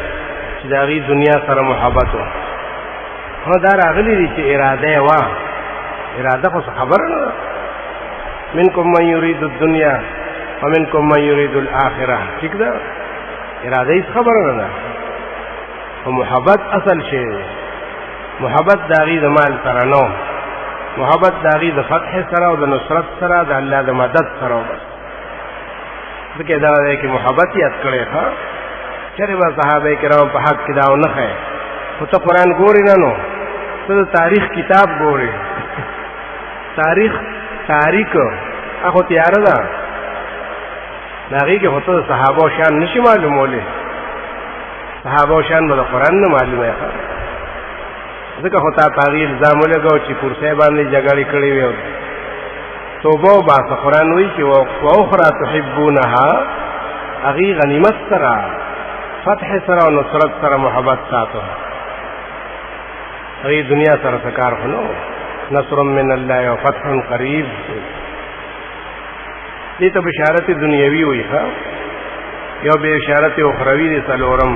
Speaker 1: چې دا غي دنیا سره محبت و هو دا راغلی دي چې اراده وا اراده خو خبر نه منکم من یرید الدنیا ومنکم من یرید الاخره ٹھیک ده اراده هیڅ خبر نه ده او محبت اصل شی محبت دا غي د مال سره نو محبت دا غي د فتح سره او د نصرت سره د الله د مدد سره بس دغه دا دی چې محبت یې کړې ها چیرې با صحابه کرام په حق کې دا نه خې او ته قرآن ګوري نه نو ته تاریخ کتاب ګوري تاریخ هغه تیار ده هغه کې هوته صحابه شان نشي معلوموله صحابه شان به قرآن نه معلومه ښه ځکه هوته تاریخ الزام لګاو چې پرسه باندې جګړې کړې وي توبه با قرآن وی چې واخرى تحبونها اغي غنیمت سره فتح سره او نصرت سره محبت ساتو اغي دنیا سره سکار خنو نصر من الله او فتح قریب دې ته بشارت دنیوي وي ها یو به بشارت اخروی دي سلورم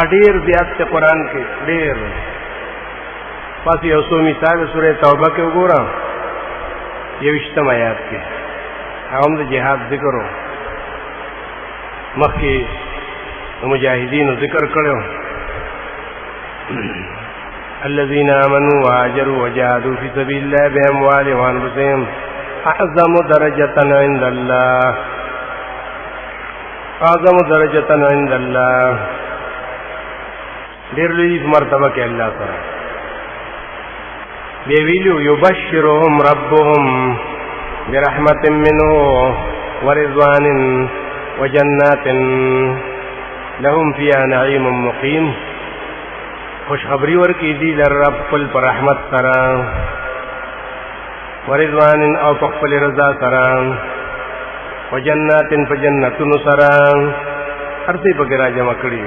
Speaker 1: اډیر زیات ته قرآن کې ډیر پس یو څو مثال سورې توبه کې وګورم یوشتم آیات کې هم د جهاد ذکرو مخکې مجاهدین ذکر کړو الذين آمنوا وهاجروا وجاهدوا في سبيل الله بأموالهم وأنفسهم أعظم درجة عند الله ډېر لوی مرتبه کې الله سره ویلو یبشرهم ربهم برحمت منه ورضوان وجنات لهم فيها نعيم مقيم خوشخبری ورکی دی در رب خپل پر رحمت سره ورضوان او خپل رضا سره وجنات فجنتن سره ارته بغیر جمع کړی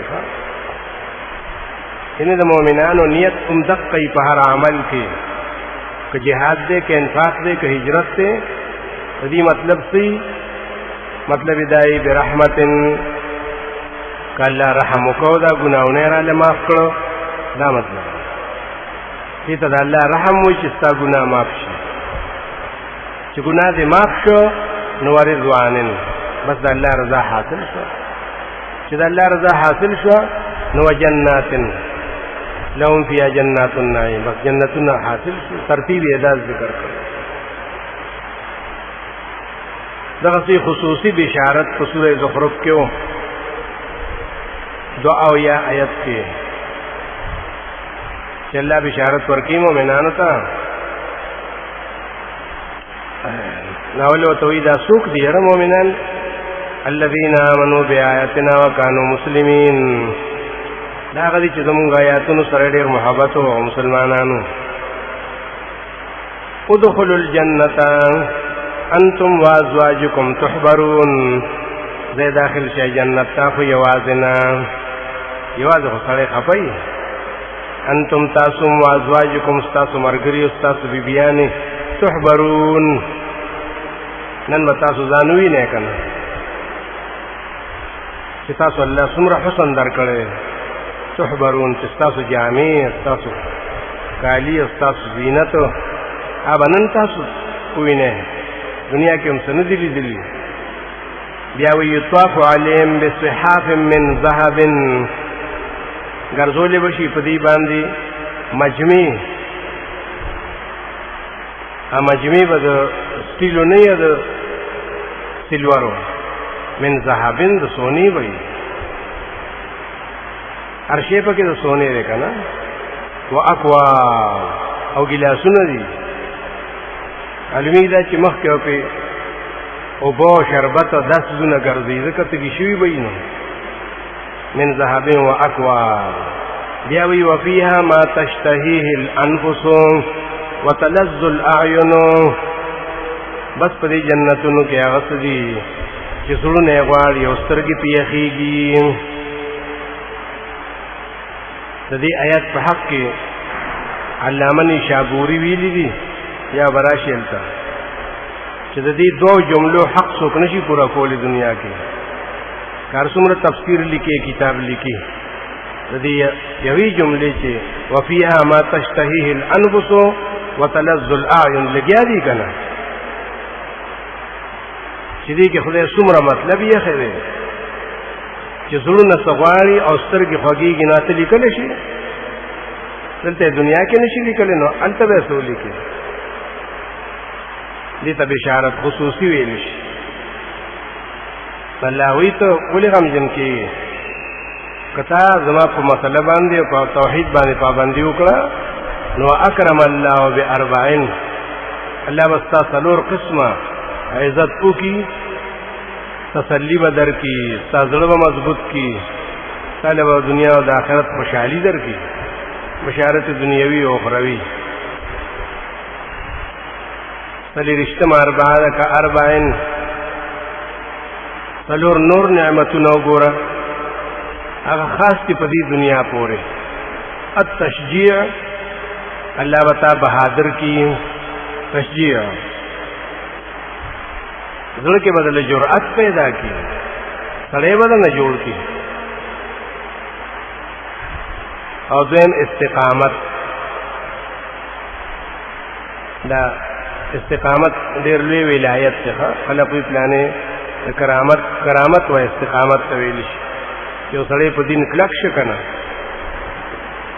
Speaker 1: ان د مؤمنانو نیت دقی په هر عمل کې کہ جہاد دے کہ انفاق دے کہ ہجرت دے دی مطلب سی مطلب دائی برحمت کہ اللہ رحم کو دا گناہوں را لے معاف کرو دا مطلب یہ تا اللہ رحم ہوئی چستا گناہ معاف شو چی گناہ دے معاف شو نو رضوان، بس د الله رضا حاصل شو. چې د الله رضا حاصل شو نو جنات لهم فيها جنات النعيم، بس جنتنا حاصل شو. ترتیب یې دا ذکر کړ. دغه سی خصوصي بشارت په سوره زخرف کې و، دعا یا آیت کې چې الله بشارت ورکړي مؤمنانو ته. ناول او توحید اسوک دي هر مؤمنان الذين آمنوا بآياتنا وكانوا مسلمين، دا غدي چې زموږ آیاتونو سره ډېر محبت او مسلمانانو. ادخلوا الجنة انتم وازواجكم تحبرون، زي داخل شي جنت تا خو یوازنا یواز خو سره خپي. انتم تاسو وازواجكم تاسو مرګري او تاسو بیبيانه تحبرون، نن تاسو ځانوي نه کنه چې تاسو الله څومره حسن درکړي. تحبرون چې تاسو جامع، تاسو کالی، تاسو زینت، ابنن تاسو کوینه دنیا کې هم سن دي دي. بیا وی یطاف علیهم بصحاف من ذهب، ګرځولې بشي په دې باندې مجمع، مجمع به د سټیلو نه یا د سیلورو، من ذهبن د سونی وي، هر شی پکې د سونی دی کنه. واقوا او ګلاسونه دي علمي دا چې مخ کې په او بو شربت 10 زونه ګرځي ځکه ته کې شوی وي نو. من ذهب واقوا، بیا وی وفيها ما تشتهيه الانفس وتلذ الاعين، بس په دې جنتونو کې هغه څه دي چې زړونه غواړي او سترګې پیخيږي. د دې آیات په حق کې علامه نشابوري ویلي دي یا براشلتا چې د دې دوه جملو حق څوک نشي پورا کولی دنیا کې. کار څومره تفسیر لیکي، کتاب لیکي، د دې یوې جملې چې وفيها ما تشتهيه الانفس وتلذ الاعين لګیا دي کنه، چې دې کې خدای څومره مطلب یې خېره چې زړونه سغواړي او سترګې خوږیږي نه ته لیکل شي. دلته دنیا کې نشي لیکل نو انت به سو لیکي. دې ته بشارت خصوصي ویل شي. الله وی ته ولې غمجن کې کتا زما په مسله باندې او په توحید باندې پابندي وکړه نو اکرم الله باربعين، الله واستا څلور قسمه عزت وکي، تسلی بدر کی، تازړه مضبوط کی، طالب دنیا او د آخرت خوشحالي در کی، بشارت دنیوي او اخروی. فلی رشتم اربعه کا اربعين، څلور نور نعمتونه وګوره هغه خاص دي په دې دنیا پورې. التشجيع، الله بتا بہادر کی تشجيع، زړه کې بدل جرأت پیدا کی، سړی بدل نه جوړ کی. او دویم استقامت، دا استقامت ډېر لوی ولایت څخه خلق وی پلانې کرامت و استقامت ته ویل شي. یو سړی په دین کلک شي کنه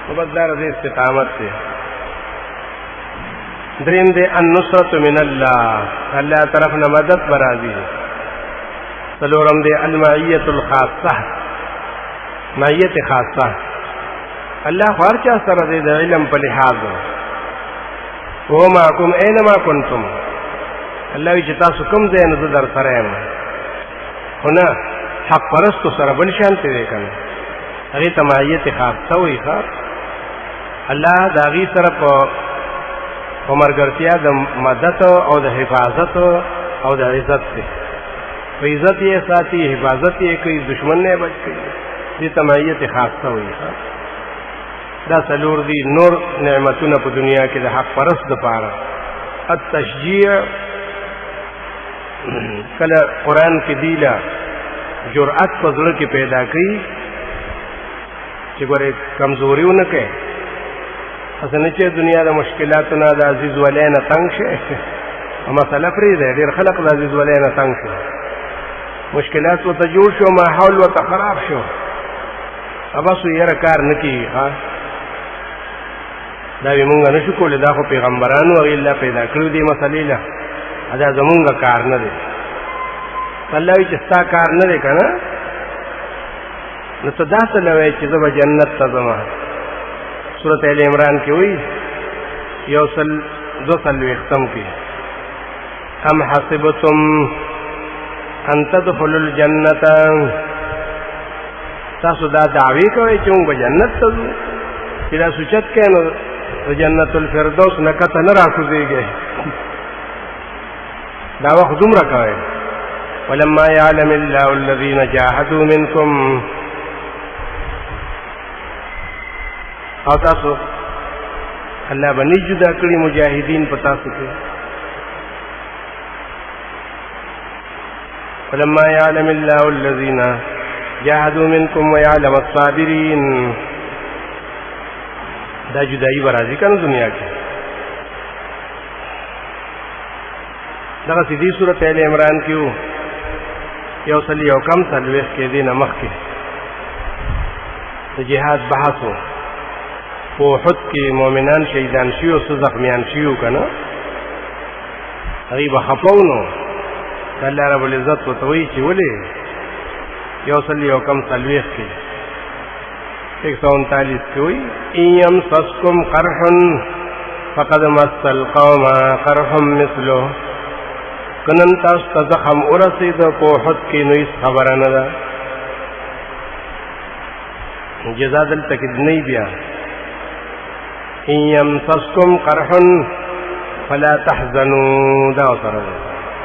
Speaker 1: نو بس دا د استقامت دی. دریم دی النصرة من الله، الله طرف نه مدد برازي. څلورم دی المعیة الخاصة، معیت خاصه، الله هر چا سره دی د علم په لحاظ. هو معکم اینما کنتم، الله وی چې تاسو کوم ځای نه در سره یم. هنا حق پرستو سره بل شانته دی کنه، هغه ته معیت خاصه وي. الله دا غي سره په عمرګرتیا د مدد او د حفاظت او د عزت دی. په عزت یې ساتي، حفاظت یې کوي، دشمن نه بچ کوي. دې ته معیت خاصه وي. دا څلور دي نور نعمتونه په دنیا کې د حق پرست لپاره. التشجيع، کله قرآن کې دیلا جرأت په زړه کې پیدا کړي چې ګوره کمزوري ونه کوي. اسنه چې دنیا د مشکلاتو نه د عزیز ولینه تنگ شي مسله پرېږدی ډېر خلق د عزیز ولی نه تنګ شو مشکلات ورته جوړ شو ماحول ورته خراب شو بس یاره کار نه کېږي دا وی مونږ نشو کولی دا خو پیغمبرانو هغې الله پیدا کړي دې مسلې له دا زمونږ کار نه دی الله وایي چې ستا کار نه دی که نه نو ته داسې نه وایې چې زه به جنت ته ځم سورت ال عمران کې وایي 240 کې ام حسبتم ان تدخلوا الجنة تاسو دا دعوی کوئ چې موږ به جنت ته ځو چې دا سوچت کوئ نو د جنت الفردوس نه کته نه راکوزېږئ دا وخت دومره کوئ ولما يعلم الله الذين جاهدوا منكم او تاسو الله به نه جدا کړي مجاهدین په تاسو کې ولما يعلم الله الذين جاهدوا منكم ويعلم الصابرين دا جدائی برازی کنه دنیا کې دغه سیدی سورۃ ال عمران کې یو سلی یو کم سلويخ کې دین مخ کې د جهاد بحثو په احد کې مؤمنان شهیدان شیو او زخمیان شیو کنه غیب خفونو الله رب العزت وتوي چې ولې یو سلی یو کم سلويخ کې 139 کې وي ایم سسکم قرح فقد مس القوم قرح مثله کنن تاسو ته زخم ورسید په احد کې نو هیڅ خبره نه ده جزا دلته کې نه بیا ایم سسکم قرح فلا تحزنوا دا سره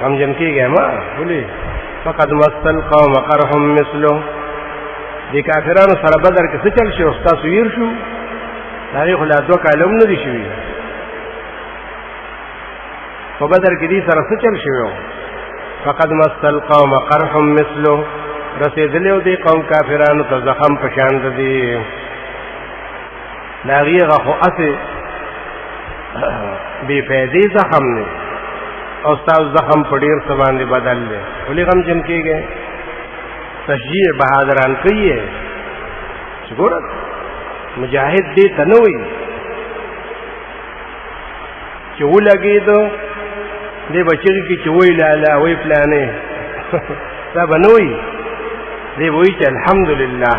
Speaker 1: هم جن کېږي ما ولې فقد مس القوم قرح مثله دي کافرانو سره بدر کې څه چل شي استاد ویر شو تاریخ لا دوه کالم نه دي شوی په بدر کې دي سره څه چل شوی فقد مس القوم قرح مثله رسیدلی دی قوم کافرانو ته زخم پشان دي لاغیغه خو اسه بی فائدې زخم نه او استاد زخم په ډیر څه باندې بدل دی ولې غم جن کېږي تشجیع بہادران کوي چې ګوره مجاهد دې ته نه وي چې ولګېدو دې بچی کې چې وی لالا وی پلانې دا به نه وي دې وایي چې الحمدلله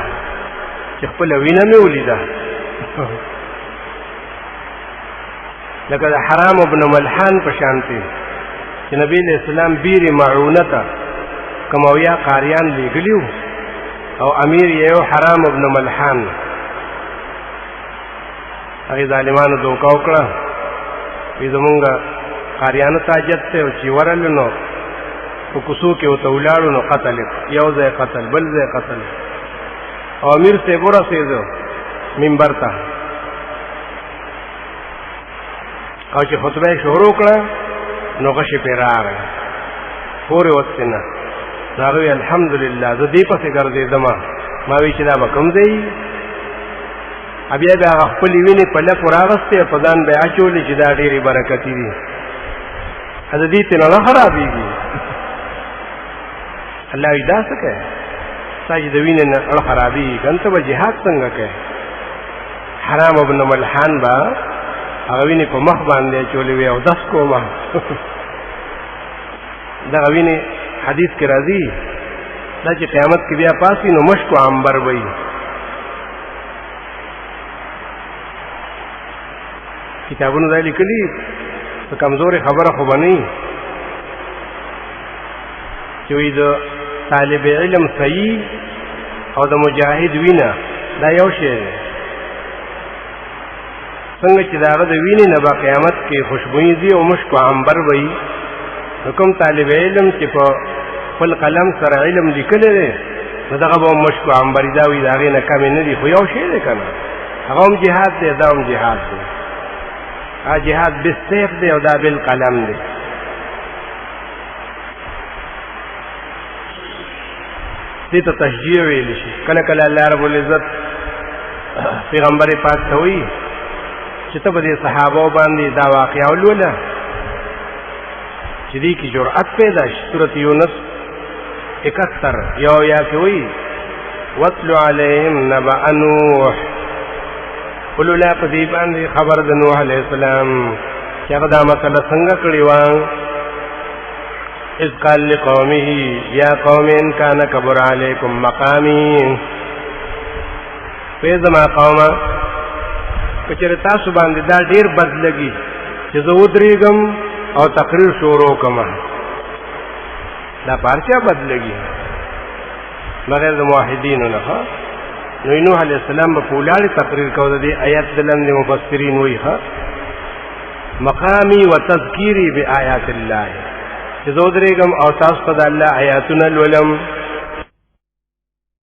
Speaker 1: چې خپل وینه مې ولیده لکه د حرام ابن ملحان په شانتي چې نبی اسلام بیر معونته کمویا قاریان لګلیو او امیر یو حرام ابن ملحان هغه ظالمانو دوکا وکړه وی زمونږ قاریانو تاجت ته او چې ورل نو په کوسو کې وته ولاړو نو قتل یو ځای قتل بل ځای قتل او امیر سے ورسېدو منبر ته او چې خطبه شروع کړه نو غشي پیرار پورې وڅنه راغوی الحمدلله زه دې پسې ګرځېدم ما وی چې دا به کوم دی بیا بیا خپل وینې په لک راغستې په ځان به اچولې چې دا ډېرې برکتي دي د دې ته نه خرابېږي الله وی دا څه کوي ستا چې د وینې نه اړه خرابېږي که ته به جهاد څنګه کوې حرام ابن ملحان به هغه وینې په مخ باندې اچولې وي او دس کومه دغه وینې حدیث کې راځي دا چې قیامت کې بیا پاسي نو مشک او عنبر وي کتابونو دا لیکلي په کمزوري خبره خو به نه چې وي د طالب علم صحیح او د مجاهد وینه دا یو شی دی څنګه چې دا د وینې نه به قیامت کې خوشبوئی دي او مشک او عنبر وي کوم طالب علم چې په خپل قلم سره علم لیکلی دی نو دغه به مشک او عنبر دا وي د هغې نه کمې نه دي خو یو شی دی که نه هغه هم جهاد دی دا هم جهاد دی هغه جهاد بالسیف دی او دا بالقلم دی دې ته تشجیع ویلی شي کله کله الله رب العزت پیغمبر پاک ته وایي چې ته به دې صحابو باندې دا واقعه ولوله چدی کی جرأت پیدا شي. سورۃ یونس 71 یو یا کوي وَاتْلُ عَلَيْهِمْ نَبَأَ نُوحٍ قُلُوا لَا پدې باندې خبر د نوح علیہ السلام چې هغه دا مسله څنګه کړې و. اذ قال لقومه یا قوم ان كان كبر عليكم مقامي فیزما قومه کچره تاسو باندې دا ډیر بد لګي چې زه ودرېږم او تقریر شروع کوم. دا پارچا بد لګي مگر د موحدینو نه. نو نوح علیہ السلام په ولاړ تقریر کوي. د آیات دلم د مفسرین وایي مقامی وتذکیری بآیات الله چې زه ودرېږم او تاسو ته د الله آیاتونه لولم.